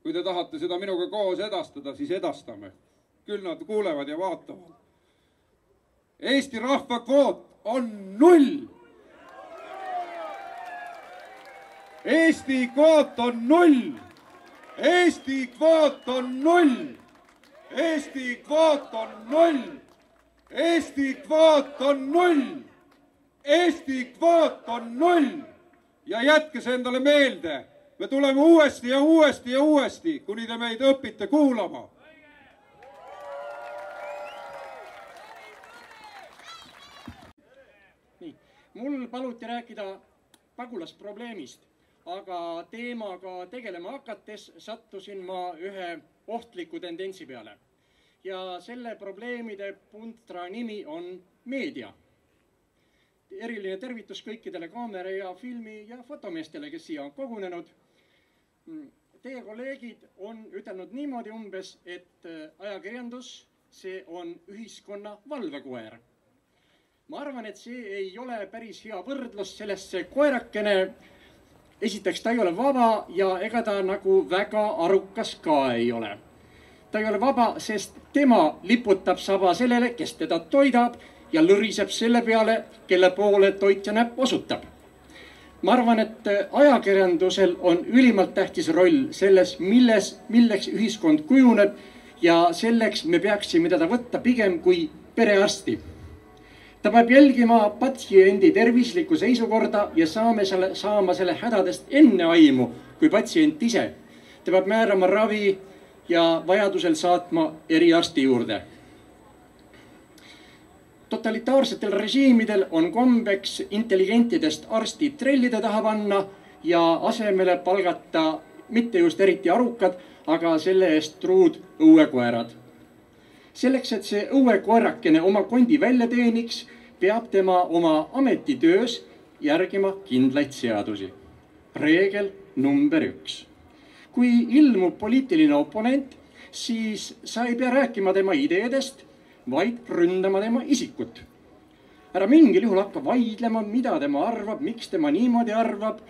Kui te tahate seda minuga koos edastada, siis edastame. Küll nad kuulevad ja vaatavad. Eesti rahva kvoot on 0. Eesti kvoot on 0. Eesti kvoot on 0. Eesti kvoot on 0. Eesti kvoot on 0. Eesti kvoot on 0. Ja jätke see endale meelde. Me tuleme uuesti ja uuesti ja uuesti, kuni te meid õpite kuulama. Mul paluti rääkida pagulasprobleemist, aga teemaga tegelema hakates sattusin ma ühe ohtliku tendentsi peale. Ja selle probleemide puntra nimi on meedia. Eriline tervitus kõikidele kaamera ja filmi ja fotomeestele, kes siia on kogunenud. Teie kolleegid on ütelnud niimoodi umbes, et ajakirjandus, see on ühiskonna valvekoer. Ma arvan, et see ei ole päris hea võrdlus, sellest see koerakene, esiteks ta ei ole vaba ja ega ta nagu väga arukas ka ei ole. Ta ei ole vaba, sest tema liputab saba sellele, kes teda toidab ja lõriseb selle peale, kelle poole toitja näpp osutab. Ma arvan, et ajakirjandusel on ülimalt tähtis roll selles, milleks ühiskond kujuneb ja selleks me peaksime teda võtta pigem kui perearsti. Ta peab jälgima patsiendi tervislikku seisukorda ja saama selle hädadest enne aimu kui patsient ise. Ta peab määrama ravi ja vajadusel saatma eriarsti juurde. Totalitaarsetel režiimidel on kombeks intelligentidest arstid trellide taha panna ja asemele palgata mitte just eriti arukad, aga selle eest truud õuekoerad. Selleks, et see õuekoerakene oma kondi välja teeniks, peab tema oma ametitöös järgima kindlaid seadusi. Reegel number 1. Kui ilmub poliitiline oponent, siis sa ei pea rääkima tema ideedest, vaid ründama tema isikut. Ära mingil juhul hakka vaidlema, mida tema arvab, miks tema niimoodi arvab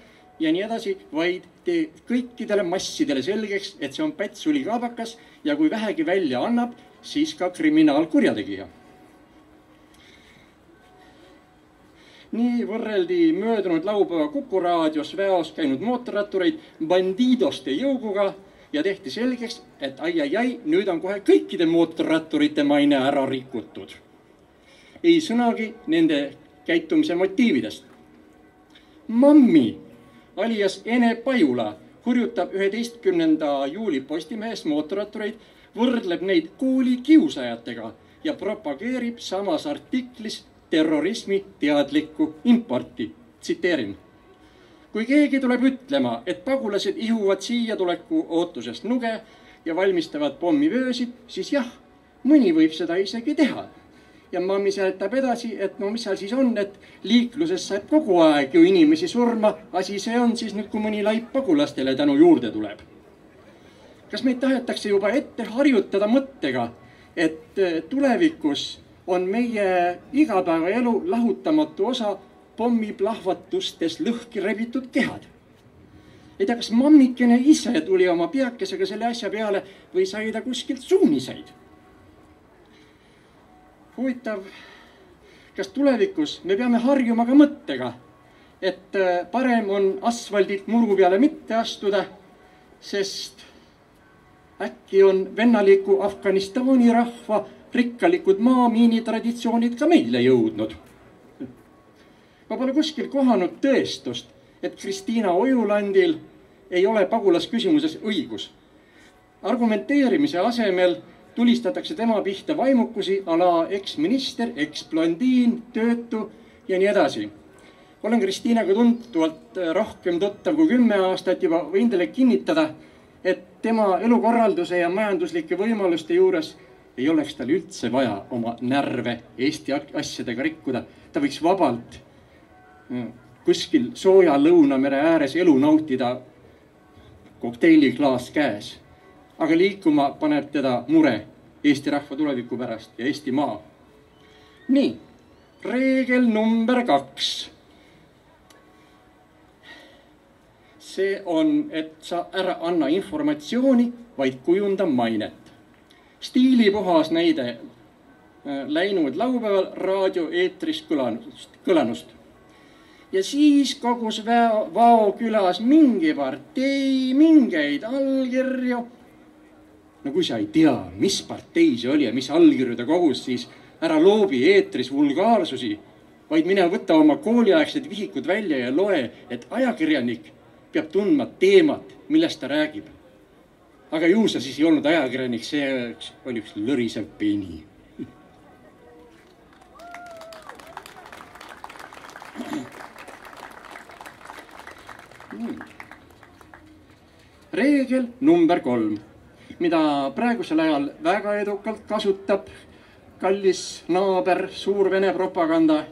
ja nii edasi, vaid tee kõikidele massidele selgeks, et see on pätsuli kaabakas ja kui vähegi välja annab, siis ka kriminaalkurjategija. Nii võrreldi möödunud laupäeva Kuku raadios väos käinud mootorrattureid bandiidoste jõuguga ja tehti selgeks, et ai, nüüd on kohe kõikide mootorratturite maine ära rikutud. Ei sõnagi nende käitumise motiividest. Mammi alias Ene Pajula hurjutab 11. juuli Postimehes mootorrattureid, võrdleb neid kooli kiusajatega ja propageerib samas artiklis terrorismi teadlikku importi. Tsiteerin. Kui keegi tuleb ütlema, et pagulased ihuvad siia tuleku ootusest nuge ja valmistavad pommivöösid, siis jah, mõni võib seda isegi teha. Ja mammi seletab edasi, et no mis seal siis on, et liikluses saab kogu aeg ju inimesi surma, asi see on siis nüüd, kui mõni laip pagulastele tänu juurde tuleb. Kas meid tahetakse juba ette harjutada mõttega, et tulevikus on meie igapäevaelu lahutamatu osa pommiplahvatustes lõhki rebitud kehad. Ei tea, kas mammikene ise tuli oma peakesega selle asja peale või sai ta kuskilt suuniseid? Huvitav, kas tulevikus me peame harjuma ka mõttega, et parem on asfaldilt muru peale mitte astuda, sest äkki on vennaliku Afganistani rahva rikkalikud maamiini traditsioonid ka meile jõudnud. Ma pole kuskil kohanud tõestust, et Kristiina Ojulandil ei ole pagulasküsimuses õigus. Argumenteerimise asemel tulistatakse tema pihta vaimukusi ala eksminister, eksblondiin, töötu ja nii edasi. Olen Kristiinaga tuntuvalt rohkem tuttav kui 10 aastat juba võin teile kinnitada, et tema elukorralduse ja majanduslike võimaluste juures ei oleks tal üldse vaja oma närve Eesti asjadega rikkuda. Ta võiks vabalt kuskil sooja Lõunamere ääres elu nautida kokteiliklaas käes. Aga liikuma paneb teda mure Eesti rahva tuleviku pärast ja Eesti maa. Nii, reegel number 2. See on, et sa ära anna informatsiooni, vaid kujunda mainet. Stiilipuhas näide läinud laupäeval raadioeetris kõlanust. Ja siis kogus Vao külas mingi partei, mingeid allkirju. No kui sa ei tea, mis partei see oli ja mis allkirju ta kogus, siis ära loobi eetris vulgaarsusi, vaid mine võta oma kooliaegsed vihikud välja ja loe, et ajakirjanik peab tundma teemat, millest ta räägib. Aga ju sa siis ei olnud ajakirjanik, see oli üks lõrisev peni. Reegel number 3, mida praegusel ajal väga edukalt kasutab kallis naaber, suur Vene propaganda.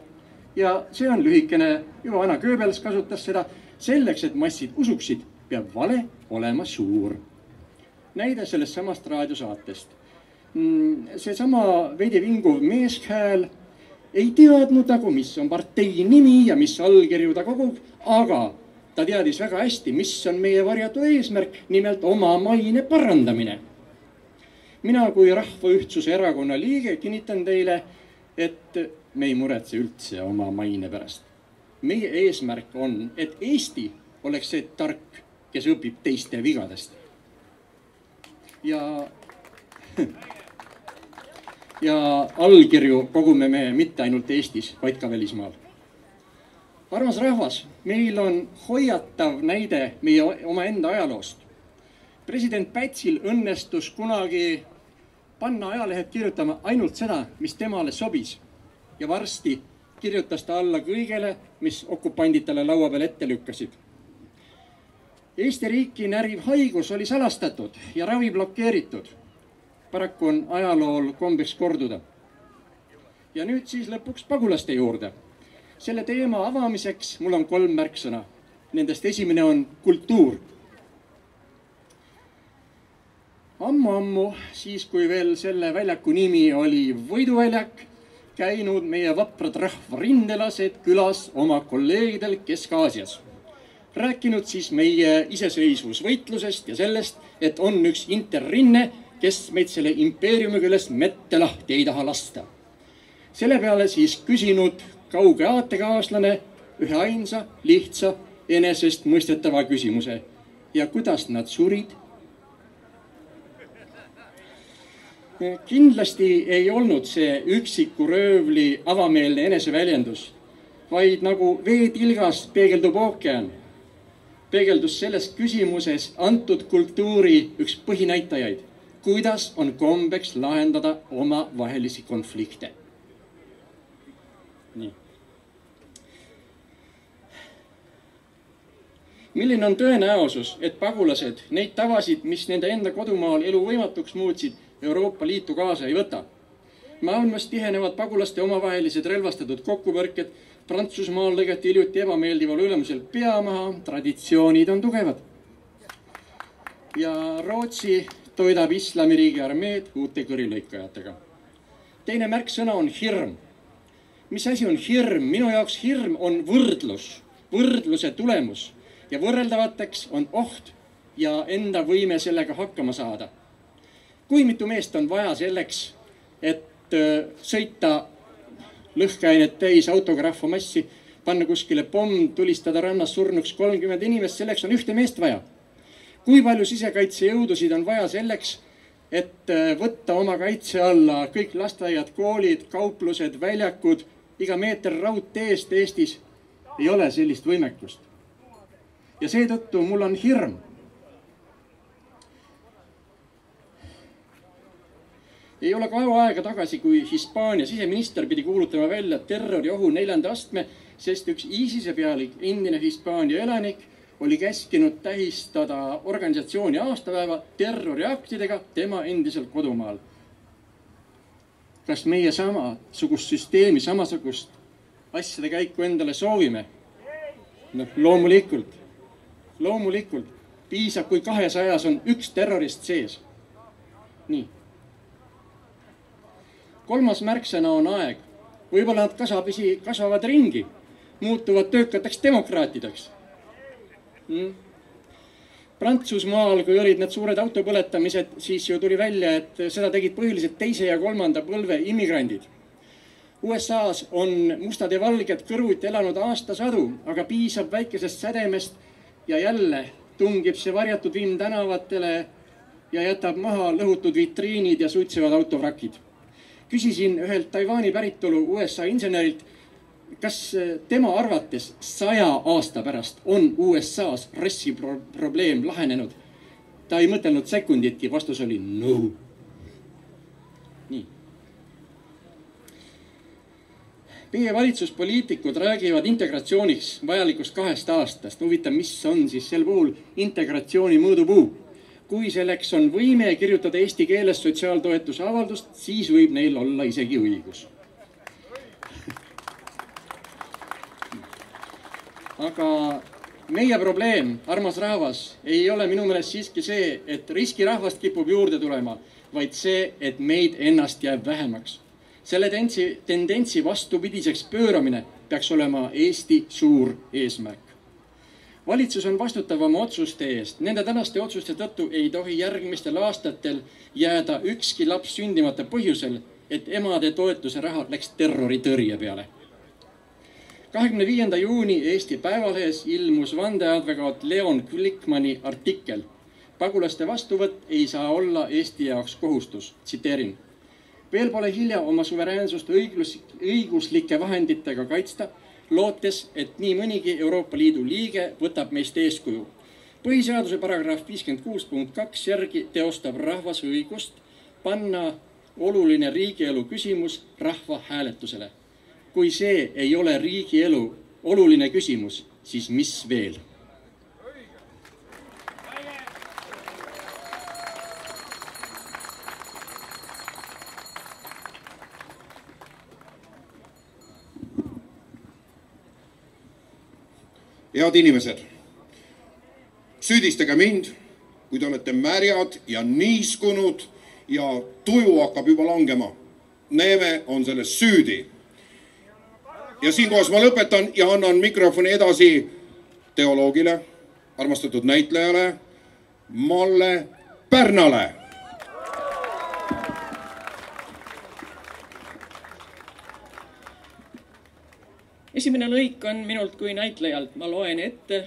Ja see on lühikene, juba vana Goebbels kasutas seda. Selleks, et massid usuksid, peab vale olema suur. Näide sellest samast raadiosaatest. Seesama veidi vinguv meeshääl ei teadnud nagu, mis on partei nimi ja mis allkirju ta kogub, aga ta teadis väga hästi, mis on meie varjatud eesmärk, nimelt oma maine parandamine. Mina kui Rahvaühtsuse erakonna liige kinnitan teile, et me ei muretse üldse oma maine pärast. Meie eesmärk on, et Eesti oleks see tark, kes õpib teiste vigadest. Ja allkirju kogume me mitte ainult Eestis, vaid ka välismaal. Armas rahvas, meil on hoiatav näide meie omaenda ajaloost. President Pätsil õnnestus kunagi panna ajalehed kirjutama ainult seda, mis temale sobis. Ja varsti kirjutas ta alla kõigele, mis okupandid talle laua peal ette lükkasid. Eesti riiki närviv haigus oli salastatud ja ravi blokeeritud. Paraku on ajalool kombeks korduda. Ja nüüd siis lõpuks pagulaste juurde. Selle teema avamiseks mul on 3 märksõna. Nendest esimene on kultuur. Ammu, siis kui veel selle väljaku nimi oli Võiduväljak, käinud meie vaprad rahvarindelased külas oma kolleegidel Kesk-Aasias. Rääkinud siis meie iseseisvusvõitlusest ja sellest, et on üks interrinne, kes meid selle impeeriumi küljest mette lahti ei taha lasta. Selle peale siis küsinud kauge aatekaaslane ühe ainsa, lihtsa, enesest mõistetava küsimuse. Ja kuidas nad surid? Kindlasti ei olnud see üksiku röövli avameelne eneseväljendus, vaid nagu veetilgas peegeldub ookean. Peegeldus selles küsimuses antud kultuuri üks põhinäitajaid, kuidas on kombeks lahendada oma vahelisi konflikte. Nii. Milline on tõenäosus, et pagulased neid tavasid, mis nende enda kodumaal elu võimatuks muutsid, Euroopa Liitu kaasa ei võta? Maailmas tihenevad pagulaste omavahelised relvastatud kokkupõrked, Prantsusmaal lõigati hiljuti ebameeldival ülemusel pea maha, traditsioonid on tugevad. Ja Rootsi toidab islamiriigi armeed uute kõrilõikajatega. Teine märksõna on hirm. Mis asi on hirm? Minu jaoks hirm on võrdlus, võrdluse tulemus ja võrreldavateks on oht ja enda võime sellega hakkama saada. Kui mitu meest on vaja selleks, et sõita lõhkeainet täis autograafomassi, panna kuskile pomm, tulistada rannas surnuks 30 inimest, selleks on ühte meest vaja. Kui palju sisekaitsejõudusid on vaja selleks, et võtta oma kaitse alla kõik lasteaiad, koolid, kauplused, väljakud, iga meeter raudteest Eestis? Ei ole sellist võimekust. Ja seetõttu mul on hirm. Ei ole kaua aega tagasi, kui Hispaania siseminister pidi kuulutama välja terroriohu 4. astme, sest üks ISISe pealik, endine Hispaania elanik, oli käskinud tähistada organisatsiooni aastapäeva terroriaktidega tema endisel kodumaal. Kas meie samasugust süsteemi, samasugust asjade käiku endale soovime? No, loomulikult. Piisab, kui 200 on üks terrorist sees. Nii. 3. märksõna on aeg. Võib-olla nad kasvavad ringi, muutuvad töökateks demokraatideks. Prantsusmaal, kui olid need suured autopõletamised, siis ju tuli välja, et seda tegid põhiliselt 2. ja 3. põlve immigrandid. USAs on mustad ja valged kõrvuti elanud aastasadu, aga piisab väikesest sädemest ja jälle tungib see varjatud viim tänavatele ja jätab maha lõhutud vitriinid ja suitsevad autovrakid. Küsisin ühelt Taiwani päritolu USA insenerilt, kas tema arvates 100 aasta pärast on USAs rassiprobleem lahenenud. Ta ei mõtelnud sekunditki, vastus oli no. Nii. Meie valitsuspoliitikud räägivad integratsiooniks vajalikust 2 aastast. Huvitav, mis on siis sel puhul integratsiooni mõõdupuu? Kui selleks on võime kirjutada eesti keeles sotsiaaltoetuse avaldust, siis võib neil olla isegi õigus. Aga meie probleem, armas rahvas, ei ole minu meelest siiski see, et riskirahvast kipub juurde tulema, vaid see, et meid ennast jääb vähemaks. Selle tendentsi vastupidiseks pööramine peaks olema Eesti suur eesmärk. Valitsus on vastutav oma otsuste eest. Nende tänaste otsuste tõttu ei tohi järgmistel aastatel jääda ükski laps sündimata põhjusel, et emade toetuse raha läks terroritõrje peale. 25. juuni Eesti Päevalehes ilmus vandeadvokaat Leon Glikmani artikkel. Pagulaste vastuvõtt ei saa olla Eesti jaoks kohustus. Tsiteerin. Veel pole hilja oma suveräänsust õiguslike vahenditega kaitsta, lootes, et nii mõnigi Euroopa Liidu liige võtab meist eeskuju. Põhiseaduse paragrahv 56.2 järgi teostab rahvas õigust panna oluline riigielu küsimus rahva hääletusele. Kui see ei ole riigielu oluline küsimus, siis mis veel? Head inimesed, süüdistage mind, kui te olete märjad ja niiskunud ja tuju hakkab juba langema. Neeme on selles süüdi. Ja siinkohas ma lõpetan ja annan mikrofoni edasi teoloogile, armastatud näitlejale, Malle Pärnale. Esimene lõik on minult kui näitlejalt. Ma loen ette.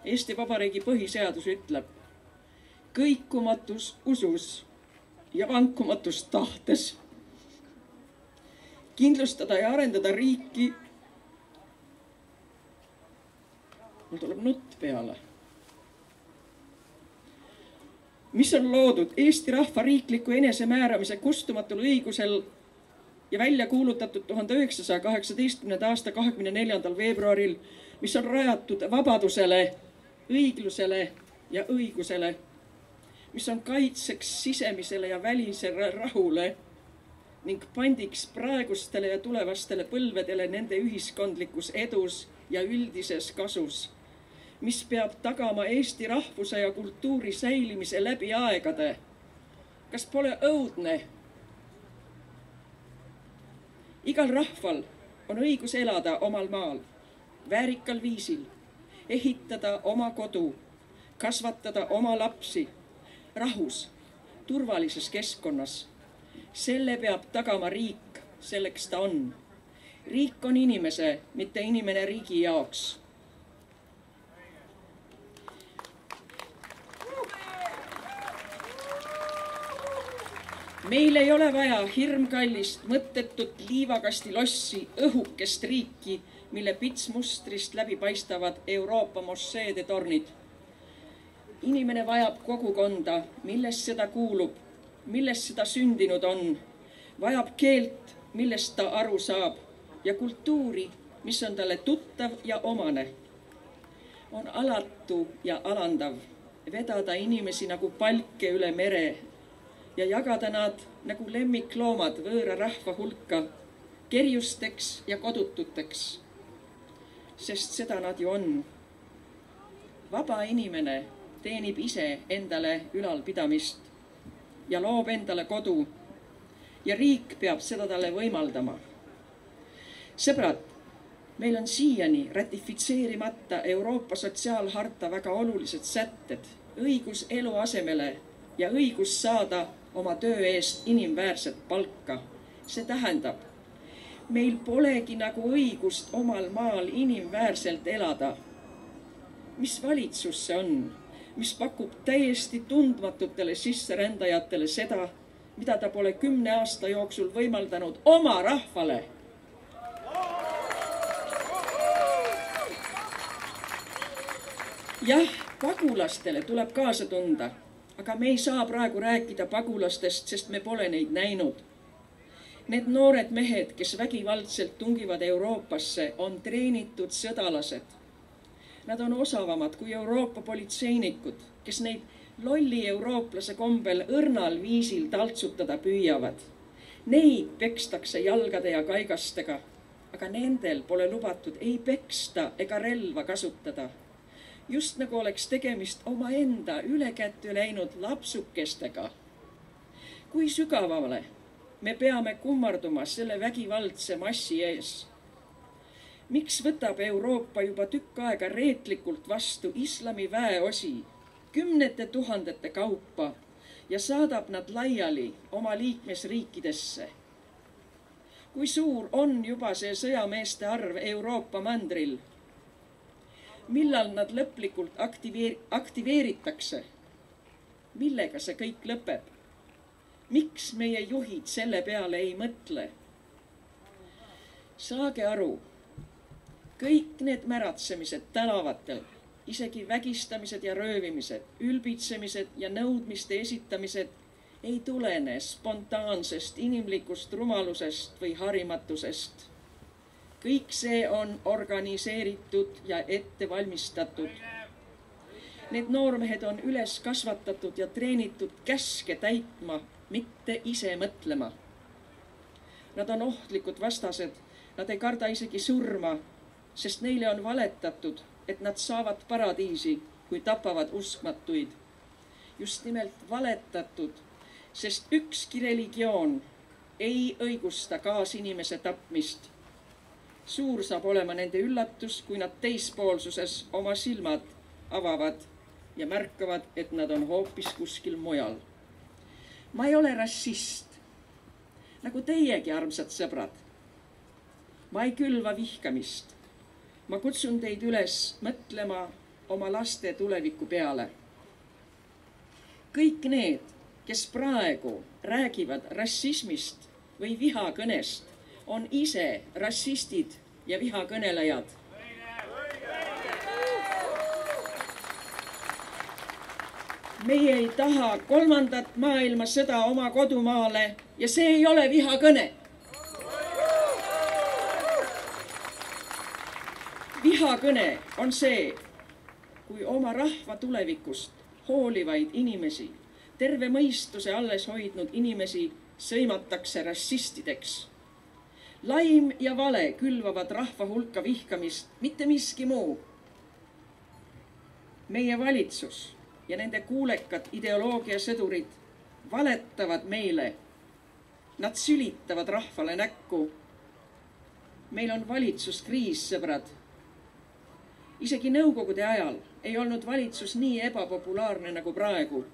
Eesti Vabariigi põhiseadus ütleb, kõikumatus usus ja vankumatus tahtes kindlustada ja arendada riiki. Mul tuleb nutt peale. Mis on loodud Eesti rahva riikliku enesemääramise kustumatul õigusel ja välja kuulutatud 1918. aasta 24. veebruaril, mis on rajatud vabadusele, õiglusele ja õigusele, mis on kaitseks sisemisele ja välisele rahule ning pandiks praegustele ja tulevastele põlvedele nende ühiskondlikus edus ja üldises kasus, mis peab tagama Eesti rahvuse ja kultuuri säilimise läbi aegade. Kas pole õudne? Igal rahval on õigus elada omal maal, väärikal viisil, ehitada oma kodu, kasvatada oma lapsi, rahus, turvalises keskkonnas. Selle peab tagama riik, selleks ta on. Riik on inimese, mitte inimene riigi jaoks. Meil ei ole vaja hirmkallist, mõttetut liivakasti lossi, õhukest riiki, mille pitsmustrist läbi paistavad Euroopa mosseede tornid. Inimene vajab kogukonda, millest seda kuulub, millest seda sündinud on. Vajab keelt, millest ta aru saab ja kultuuri, mis on talle tuttav ja omane. On alatu ja alandav vedada inimesi nagu palke üle mere ja jagada nad nagu lemmikloomad võõra rahva hulka kerjusteks ja kodututeks, sest seda nad ju on. Vaba inimene teenib ise endale ülalpidamist ja loob endale kodu ja riik peab seda talle võimaldama. Sõbrad, meil on siiani ratifitseerimata Euroopa sotsiaalharta väga olulised sätted, õigus elu asemele ja õigus saada oma töö eest inimväärset palka. See tähendab, meil polegi nagu õigust omal maal inimväärselt elada. Mis valitsus see on, mis pakub täiesti tundmatutele sisserändajatele seda, mida ta pole 10 aasta jooksul võimaldanud oma rahvale? Jah, pagulastele tuleb kaasa tunda. Aga me ei saa praegu rääkida pagulastest, sest me pole neid näinud. Need noored mehed, kes vägivaldselt tungivad Euroopasse, on treenitud sõdalased. Nad on osavamad kui Euroopa politseinikud, kes neid lolli eurooplase kombel õrnal viisil taltsutada püüavad. Neid pekstakse jalgade ja kaigastega, aga nendel pole lubatud ei peksta ega relva kasutada. Just nagu oleks tegemist omaenda ülekätte läinud lapsukestega. Kui sügavale me peame kummarduma selle vägivaldse massi ees? Miks võtab Euroopa juba tükk aega reetlikult vastu islami väeosi 10 000 kaupa ja saadab nad laiali oma liikmesriikidesse? Kui suur on juba see sõjameeste arv Euroopa mandril? Millal nad lõplikult aktiveeritakse? Millega see kõik lõpeb? Miks meie juhid selle peale ei mõtle? Saage aru, kõik need märatsemised tänavatel, isegi vägistamised ja röövimised, ülbitsemised ja nõudmiste esitamised ei tulene spontaansest inimlikust rumalusest või harimatusest. Kõik see on organiseeritud ja ette valmistatud. Need noormehed on üles kasvatatud ja treenitud käske täitma, mitte ise mõtlema. Nad on ohtlikud vastased, nad ei karda isegi surma, sest neile on valetatud, et nad saavad paradiisi, kui tapavad uskmatuid. Just nimelt valetatud, sest ükski religioon ei õigusta kaasinimese tapmist. Suur saab olema nende üllatus, kui nad teispoolsuses oma silmad avavad ja märkavad, et nad on hoopis kuskil mujal. Ma ei ole rassist, nagu teiegi, armsad sõbrad. Ma ei külva vihkamist. Ma kutsun teid üles mõtlema oma laste tuleviku peale. Kõik need, kes praegu räägivad rassismist või vihakõnest, on ise rassistid ja vihakõnelejad. Meie ei taha 3. maailmasõda oma kodumaale ja see ei ole vihakõne. Vihakõne on see, kui oma rahva tulevikust hoolivaid inimesi, terve mõistuse alles hoidnud inimesi sõimatakse rassistideks. Laim ja vale külvavad rahva hulka vihkamist, mitte miski muu. Meie valitsus ja nende kuulekad ideoloogiasõdurid valetavad meile. Nad sülitavad rahvale näkku. Meil on valitsuskriis, sõbrad. Isegi nõukogude ajal ei olnud valitsus nii ebapopulaarne nagu praegu.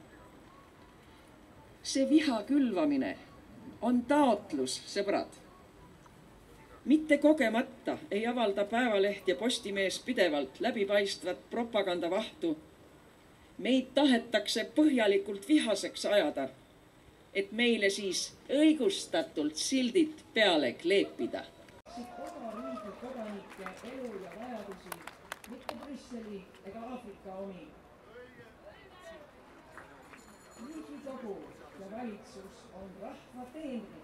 See viha külvamine on taotlus, sõbrad. Mitte kogemata ei avalda Päevaleht ja Postimees pidevalt läbipaistvat propagandavahtu. Meid tahetakse põhjalikult vihaseks ajada, et meile siis õigustatult sildid peale kleepida. Oma riigi kodanike elu ja vajadusi, mitte Brüsseli ega Aafrika omi. Riigikogu ja valitsus on rahva teenrid.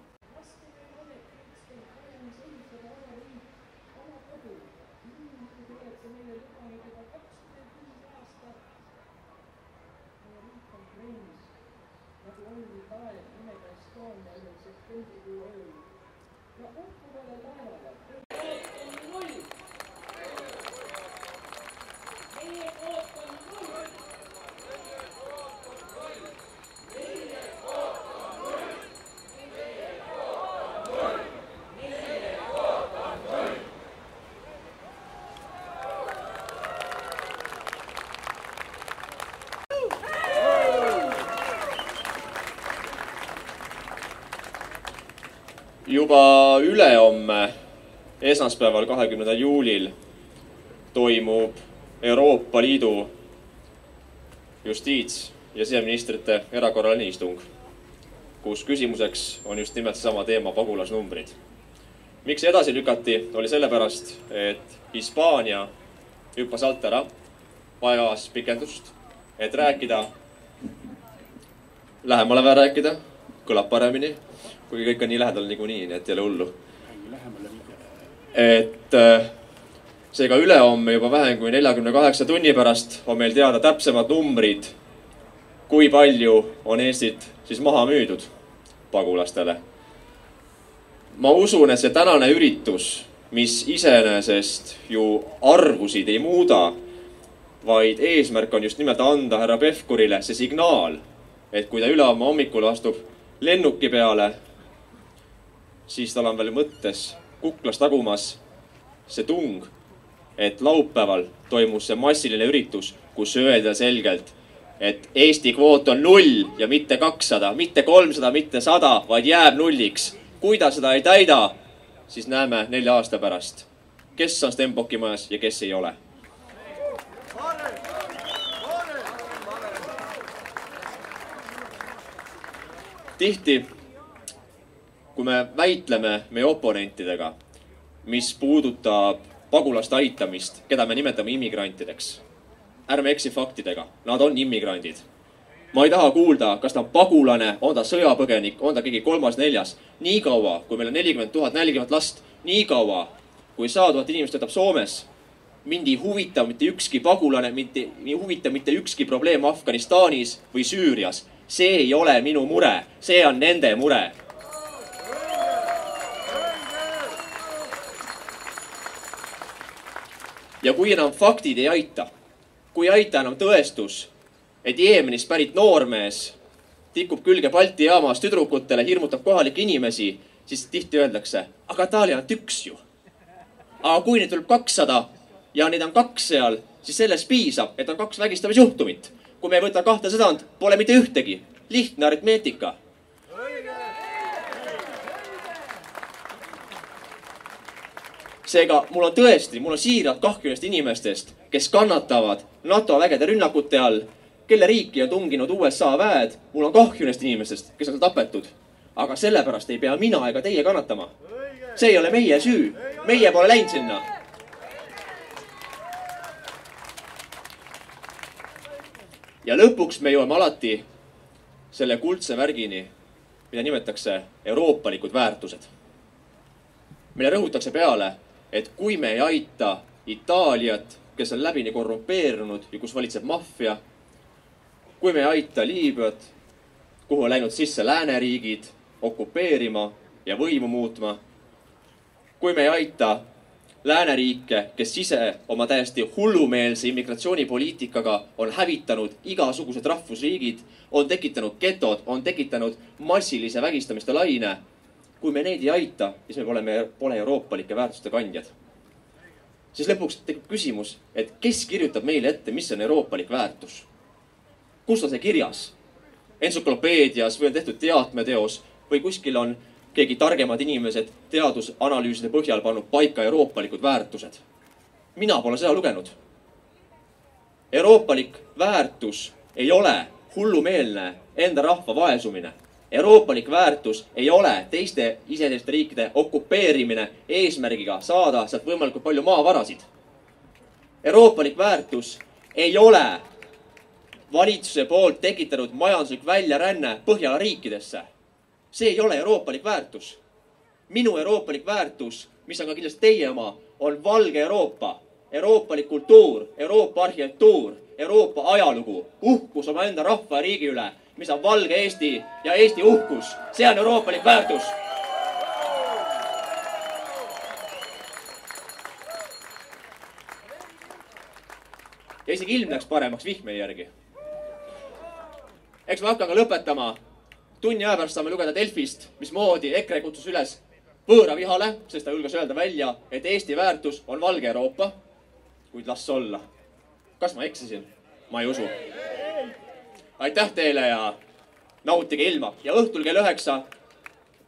Juba ülehomme, esmaspäeval 20. juulil toimub Euroopa Liidu justiits- ja siseministrite erakorraline istung, kus küsimuseks on just nimelt sama teema pagulasnumbrid. Miks edasi lükati, oli sellepärast, et Hispaania hüppas alt ära, vajas pikendust, et lähemale rääkida, kõlab paremini. kuigi kõik on nii lähedal niikuinii, nii et ei ole hullu. Et seega ülehomme juba vähem kui 48 tunni pärast on meil teada täpsemad numbrid, kui palju on Eestit siis maha müüdud pagulastele. Ma usun, et see tänane üritus, mis iseenesest ju arvusid ei muuda, vaid eesmärk on just nimelt anda härra Pevkurile see signaal, et kui ta ülehomme hommikul astub lennuki peale, siis tal on veel mõttes kuklas tagumas see tung, et laupäeval toimus see massiline üritus, kus öelda selgelt, et Eesti kvoot on 0 ja mitte 200, mitte 300, mitte 100, vaid jääb nulliks. Kui ta seda ei täida, siis näeme 4 aasta pärast, kes on Stenbocki majas ja kes ei ole. Tihti, kui me väitleme meie oponentidega, mis puudutab pagulaste aitamist, keda me nimetame immigrantideks, ärme eksi faktidega, nad on immigrandid. Ma ei taha kuulda, kas ta on pagulane, on ta sõjapõgenik, on ta keegi 3.-4. Nii kaua, kui meil on 40 000, 40 last, nii kaua, kui 100 000 inimest töötab Soomes, mind ei huvita mitte ükski pagulane, ei huvita mitte ükski probleem Afganistanis või Süürias. See ei ole minu mure, see on nende mure. Ja kui enam faktid ei aita, kui ei aita enam tõestus, et Jeemenist pärit noormees tikub külge Balti jaamas tüdrukutele, hirmutab kohalikke inimesi, siis tihti öeldakse, aga taali on 1 ju. Aga kui neid tuleb 200 ja neid on 2 seal, siis sellest piisab, et on 2 vägistamisjuhtumit. Kui me ei võta 200, pole mitte ühtegi. Lihtne aritmeetika. Seega mul on siiralt kahju neist inimestest, kes kannatavad NATO vägede rünnakute all, kelle riiki on tunginud USA väed. Mul on kahju neist inimestest, kes on tapetud. Aga sellepärast ei pea mina ega teie kannatama. See ei ole meie süü. Meie pole läinud sinna. Ja lõpuks me jõuame alati selle kuldse värgini, mida nimetakse euroopalikud väärtused. Meile rõhutakse peale, et kui me ei aita Itaaliat, kes on läbini korrumpeerunud ja kus valitseb maffia, kui me ei aita Liibüat, kuhu on läinud sisse lääneriigid okupeerima ja võimu muutma, kui me ei aita lääneriike, kes ise oma täiesti hullumeelse immigratsioonipoliitikaga on hävitanud igasugused rahvusriigid, on tekitanud getod, on tekitanud massilise vägistamiste laine. Kui me neid ei aita, siis me pole euroopalike väärtuste kandjad. Siis lõpuks tekib küsimus, et kes kirjutab meile ette, mis on euroopalik väärtus? Kus on see kirjas? Entsüklopeedias või on tehtud teatmeteos või kuskil on keegi targemad inimesed teadusanalüüside põhjal pannud paika euroopalikud väärtused. Mina pole seda lugenud. Euroopalik väärtus ei ole hullumeelne enda rahva vaesumine. Euroopalik väärtus ei ole teiste iseseisvate riikide okupeerimine eesmärgiga saada sealt võimalikult palju maavarasid. Euroopalik väärtus ei ole valitsuse poolt tekitanud majanduslik väljaränne Põhjala riikidesse. See ei ole euroopalik väärtus. Minu euroopalik väärtus, mis on ka kindlasti teie oma, on valge Euroopa, euroopalik kultuur, Euroopa arhitektuur, Euroopa ajalugu, uhkus oma enda rahva ja riigi üle, mis on valge Eesti ja Eesti uhkus. See on euroopalik väärtus. Ja isegi ilm läks paremaks vihmeni järgi. Eks me hakkan ka lõpetama. Tunni aja pärast saame lugeda Delfist, mismoodi EKRE kutsus üles võõra vihale, sest ta julges öelda välja, et Eesti väärtus on valge Euroopa. Kuid las olla. Kas ma eksisin? Ma ei usu. Aitäh teile ja nautige ilma. Ja õhtul kell 9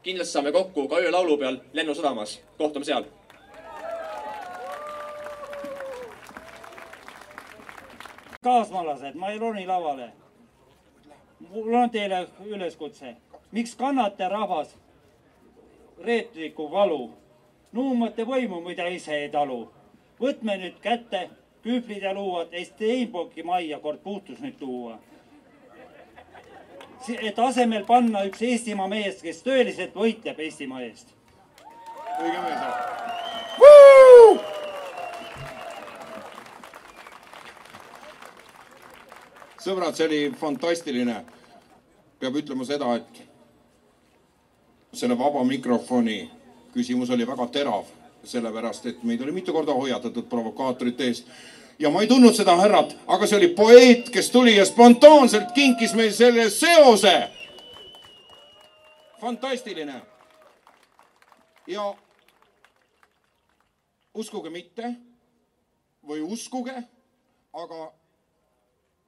kindlasti saame kokku ka öölaulu peal Lennusadamas. Kohtume seal. Kaasmaalased, ma ei roni lavale. Mul on teile üleskutse. Miks kannate rahvas reetliku valu? Nuumate võimu, mida ise ei talu. Võtme nüüd kätte kühvlid ja luuad, ei Stenbocki majja kord puutus nüüd tuua. et asemel panna üks Eestimaa mees, kes tõeliselt võitleb Eestimaa eest. Õige mees. Sõbrad, see oli fantastiline. Peab ütlema seda, et selle vaba mikrofoni küsimus oli väga terav, sellepärast, et meid oli mitu korda hoiatatud provokaatorite eest. Ja ma ei tundnud seda härrat, aga see oli poeet, kes tuli ja spontaanselt kinkis meil selle seose. Fantastiline. Ja uskuge mitte või uskuge, aga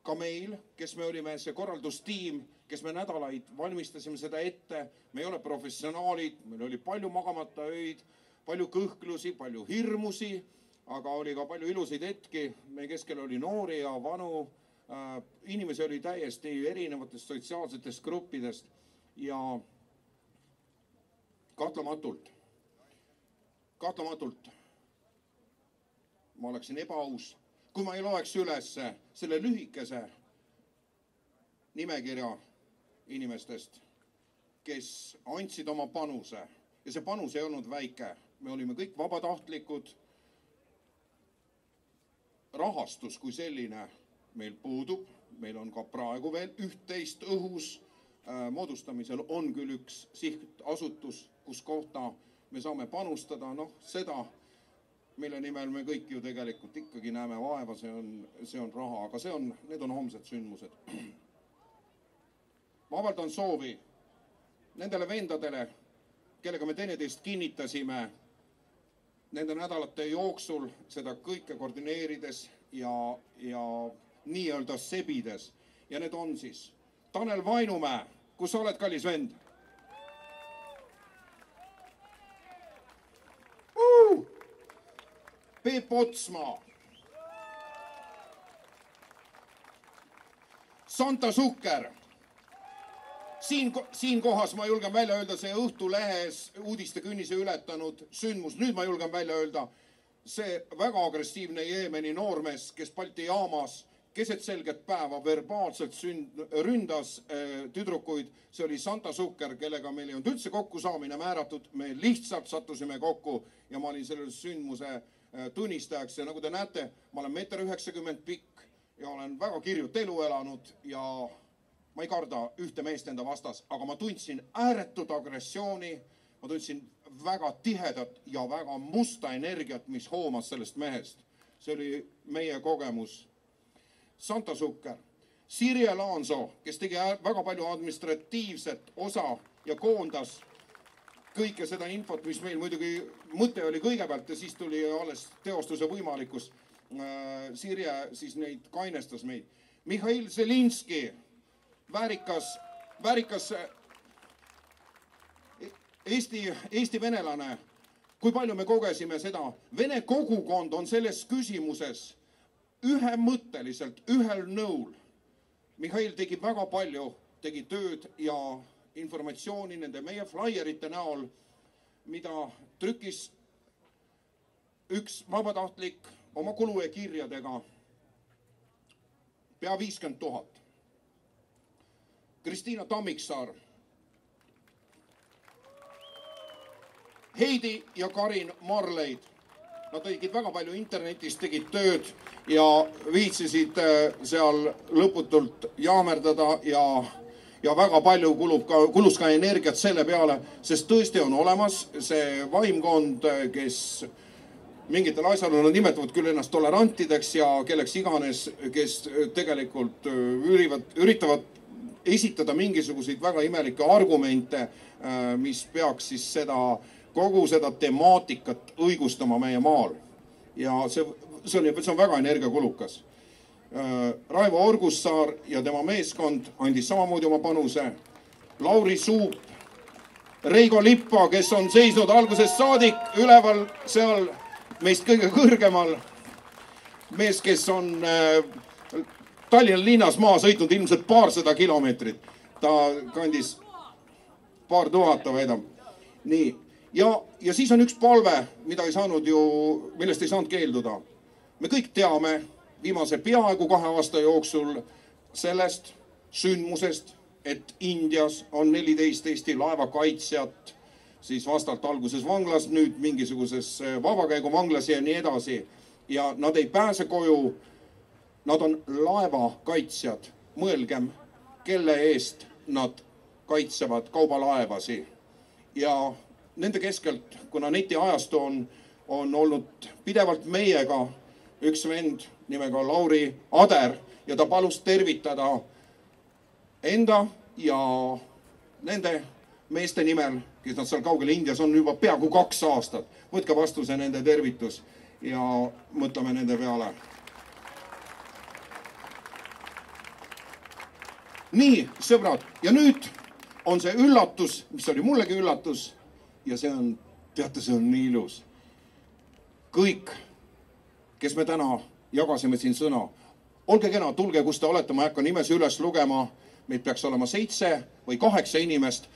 ka meil, kes me olime see korraldustiim, kes me nädalaid valmistasime seda ette, me ei ole professionaalid, meil oli palju magamata öid, palju kõhklusi, palju hirmusi, aga oli ka palju ilusaid hetki. Meie keskel oli noori ja vanu, inimesi oli täiesti erinevatest sotsiaalsetest gruppidest ja kahtlematult ma oleksin ebaaus, kui ma ei loeks üles selle lühikese nimekirja inimestest, kes andsid oma panuse ja see panus ei olnud väike. Me olime kõik vabatahtlikud. Rahastus kui selline meil puudub. Meil on ka praegu veel 11 õhus. Moodustamisel on küll üks sihtasutus, kus kohta me saame panustada. Seda, mille nimel me kõik ju tegelikult ikkagi näeme vaeva, see on raha, aga need on homsed sündmused. Ma avaldan soovi nendele vendadele, kellega me teineteist kinnitasime nende nädalate jooksul seda kõike koordineerides ja nii-öelda sebides. Ja need on siis Tanel Vainumäe, kus sa oled, kallis vend? Peep Otsmaa. Santa Sukker. Siin kohas ma julgen välja öelda see Õhtulehes uudiste künnise ületanud sündmus. Nüüd ma julgen välja öelda see väga agressiivne Jeemeni noormees, kes Balti jaamas keset selget päeva verbaalselt ründas tüdrukuid. See oli Santa Sukker, kellega meil ei olnud üldse kokkusaamine määratud. Me lihtsalt sattusime kokku ja ma olin selle sündmuse tunnistajaks. Ja nagu te näete, ma olen 1,90 m pikk ja olen väga kirjut elu elanud ja ma ei karda ühte meest enda vastas, aga ma tundsin ääretut agressiooni, ma tundsin väga tihedat ja väga musta energiat, mis hoomas sellest mehest. See oli meie kogemus. Santa Sukker, Sirje Laanso, kes tegi väga palju administratiivset osa ja koondas kõike seda infot, mis meil muidugi mõte oli kõigepealt ja siis tuli alles teostuse võimalikkus. Sirje siis neid kainestas meid. Mihhail Zelinski, väärikas Eesti venelane. Kui palju me kogesime seda? Vene kogukond on selles küsimuses ühemõtteliselt, ühel nõul. Mihhail tegi väga palju, tegi tööd ja informatsiooni nende meie flyerite näol, mida trükis üks vabatahtlik oma kulu ja kirjadega pea 50 000. Kristiina Tammiksaar, Heidi ja Karin Marleid. Nad tegid väga palju internetis, tegid tööd ja viitsisid seal lõputult jaamerdada ja väga palju kulus ka energiat selle peale, sest tõesti on olemas see vaimkond, kes mingitel asjal nimetavad küll ennast tolerantideks ja kelleks iganes, kes tegelikult üritavad esitada mingisuguseid väga imelikke argumente, mis peaks siis kogu seda temaatikat õigustama meie maal. Ja see on väga energiakulukas. Raivo Orgussaar ja tema meeskond andis samamoodi oma panuse. Lauri Suup, Reigo Lippa, kes on seisnud algusest saadik üleval seal meist kõige kõrgemal. Mees, kes on Tallinna linnas maa sõitnud ilmselt 200 kilomeetrit. Ta kandis 2000, väidab. Nii. Ja siis on üks palve, millest ei saanud keelduda. Me kõik teame viimase peaaegu 2 aasta jooksul sellest sündmusest, et Indias on 14 Eesti laevakaitsjat, siis vastalt alguses vanglas, nüüd mingisuguses vabakäiguvanglas ja nii edasi. Ja nad ei pääse koju, nad on laevakaitsjad. Mõelgem, kelle eest nad kaitsevad kaubalaevasi. Ja nende keskelt, kuna netiajastu on olnud pidevalt meiega üks vend nimega Lauri Ader ja ta palus tervitada enda ja nende meeste nimel, kes nad seal kaugel Indias on juba peaaegu 2 aastat. Võtke vastuse nende tervitus ja mõtleme nende peale. Nii, sõbrad, ja nüüd on see üllatus, mis oli mullegi üllatus ja see on, teate, see on nii ilus. Kõik, kes me täna jagasime siin sõna, olge kena, tulge, kus te olete, ma ei hakka nimesi üles lugema, meid peaks olema 7 või 8 inimest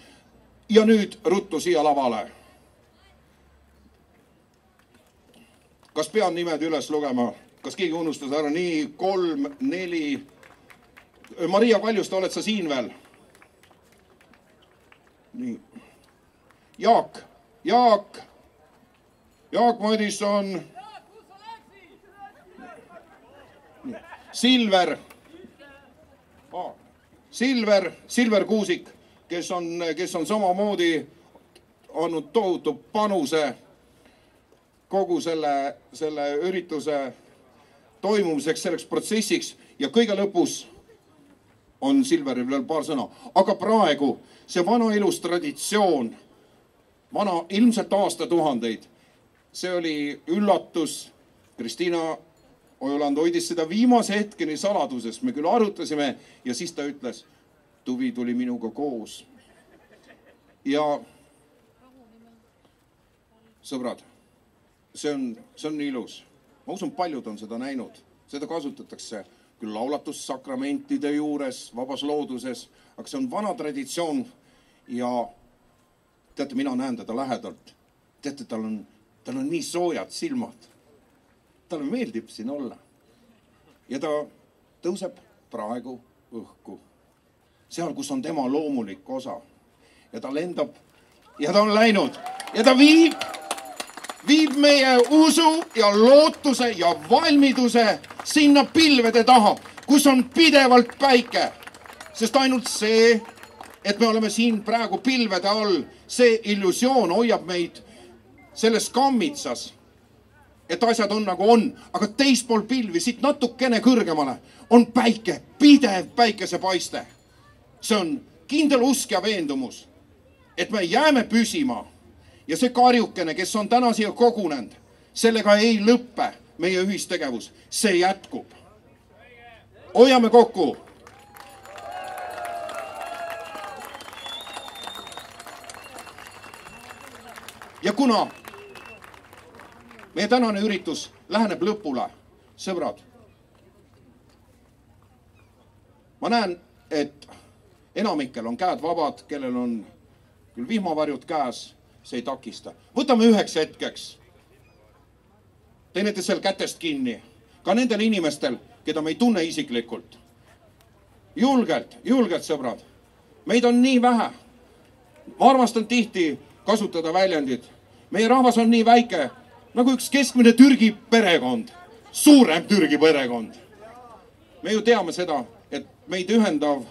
ja nüüd ruttu siia lavale. Kas pean nimed üles lugema? Kas keegi unustas ära? Nii, 3, 4. Maria Kaljuste, oled sa siin veel? Nii. Jaak Madison. Silver Kuusik, kes on samamoodi andnud tohutu panuse kogu selle ürituse toimumiseks, selleks protsessiks ja kõige lõpus on Silveril veel paar sõna. Aga praegu see vana ilus traditsioon, vana ilmselt aastatuhandeid, see oli üllatus. Kristiina Ojuland hoidis seda viimase hetkeni saladuses. Me küll arutasime ja siis ta ütles, Tuvi tuli minuga koos. Ja sõbrad, see on ilus. Ma usun, paljud on seda näinud. Seda kasutatakse küll laulatussakramentide juures, vabas looduses, aga see on vana traditsioon ja teate, mina näen teda lähedalt. Teate, tal on nii soojad silmad. Talle meeldib siin olla. Ja ta tõuseb praegu õhku. Seal, kus on tema loomulik osa. Ja ta lendab ja ta on läinud. Ja ta viib meie usu ja lootuse ja valmiduse sinna pilvede taha, kus on pidevalt päike. Sest ainult see, et me oleme siin praegu pilvede all, see illusioon hoiab meid selles kammitsas, et asjad on nagu on, aga teispool pilvi, siit natukene kõrgemale, on päike, pidev päikesepaiste. See on kindel usk ja veendumus, et me jääme püsima ja see karjukene, kes on täna siia kogunenud, sellega ei lõppe meie ühistegevus, see jätkub. Hoiame kokku. Ja kuna meie tänane üritus läheneb lõpule, sõbrad, ma näen, et enamikel on käed vabad, kellel on küll vihmavarjud käes, see ei takista. Võtame üheks hetkeks. Teinete seal kätest kinni. Ka nendel inimestel, keda me ei tunne isiklikult. Julgelt, sõbrad. Meid on nii vähe. Ma armastan tihti kasutada väljendid. Meie rahvas on nii väike, nagu üks keskmine Türgi perekond. Suurem Türgi perekond. Me ju teame seda, et meid ühendav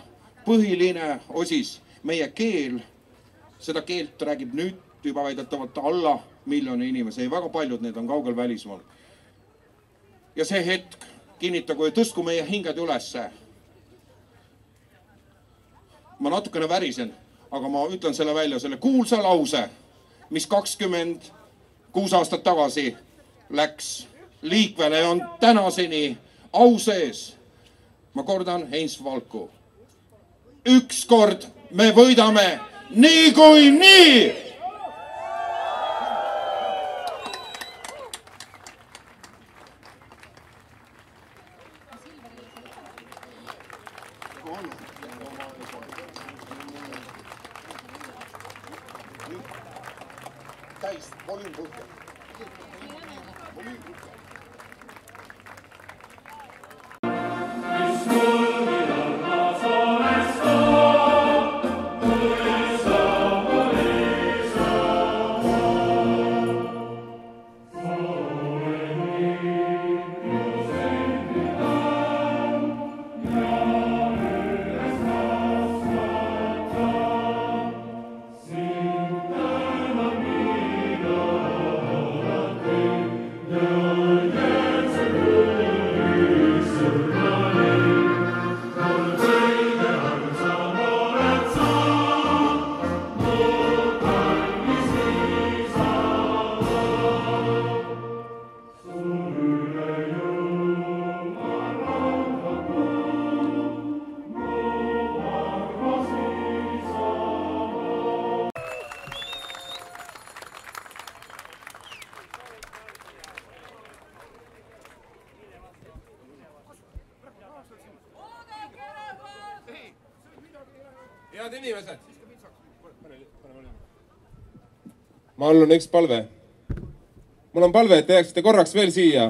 põhiline osis, meie keel, seda keelt räägib nüüd juba väidetavalt alla 1 miljoni inimese. Ei, väga paljud need on kaugel välismaal. Ja see hetk kinnitagu ja tõstku meie hinged ülesse. Ma natukene värisen, aga ma ütlen selle välja, selle kuulsa lause, mis 26 aastat tagasi läks liikvele ja on tänaseni au sees. Ma kordan Heinz Valku. Ükskord me võidame nii kui nii! Täis, volüüm põhja. Mis mul, mida ma soolest on. head inimesed. Mul on üks palve. Mul on palve, et te jääksite korraks veel siia.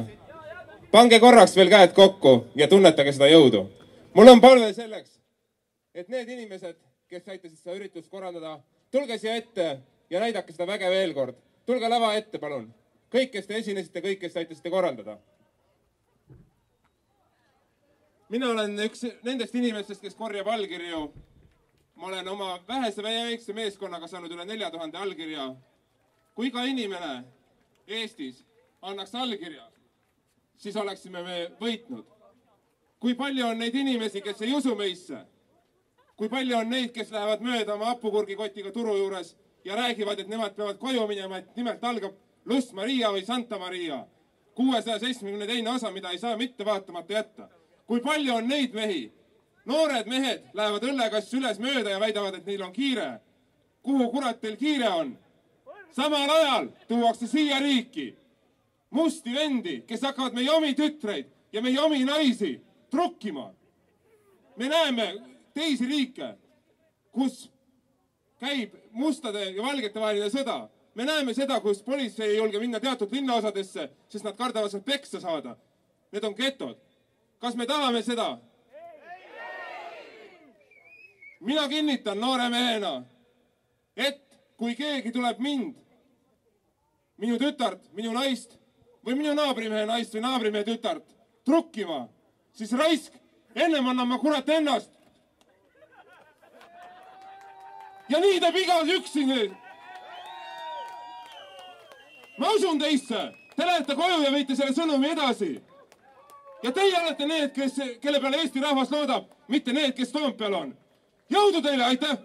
Pange korraks veel käed kokku ja tunnetage seda jõudu. Mul on palve selleks, et need inimesed, kes aitasid seda üritust korraldada, tulge siia ette ja näidake seda väge veel kord. Tulge lava ette, palun. Kõik, kes te esinesite, kõik, kes aitasite korraldada. Mina olen üks nendest inimestest, kes korjab allkirju. Ma olen oma väikse meeskonnaga saanud üle 4000 allkirja. Kui iga inimene Eestis annaks allkirja, siis oleksime me võitnud. Kui palju on neid inimesi, kes ei usu meisse? Kui palju on neid, kes lähevad mööda oma hapukurgikotiga turu juures ja räägivad, et nemad peavad koju minema, et nimelt algab Lust Maria või Santa Maria. 672. osa, mida ei saa mitte vaatamata jätta. Kui palju on neid mehi? Noored mehed lähevad õllekast üles mööda ja väidavad, et neil on kiire. Kuhu kurat teil kiire on? Samal ajal tuuakse siia riiki musti vendi, kes hakkavad meie omi tütreid ja meie omi naisi trukkima. Me näeme teisi riike, kus käib mustade ja valgete vaheline sõda. Me näeme seda, kus politsei ei julge minna teatud linnaosadesse, sest nad kardavad sealt peksa saada. Need on getod. Kas me tahame seda? Mina kinnitan noore mehena, et kui keegi tuleb mind, minu tütart, minu naist või minu naabrimehe naist või naabrimehe tütart trukkima, siis raisk, ennem annan ma kurat ennast. Ja nii teeb igas üksi nüüd. Ma usun teisse. Te lähete koju ja võite selle sõnumi edasi. Ja teie olete need, kelle peale Eesti rahvas loodab, mitte need, kes Toompeal on. Jõudu teile, aitäh!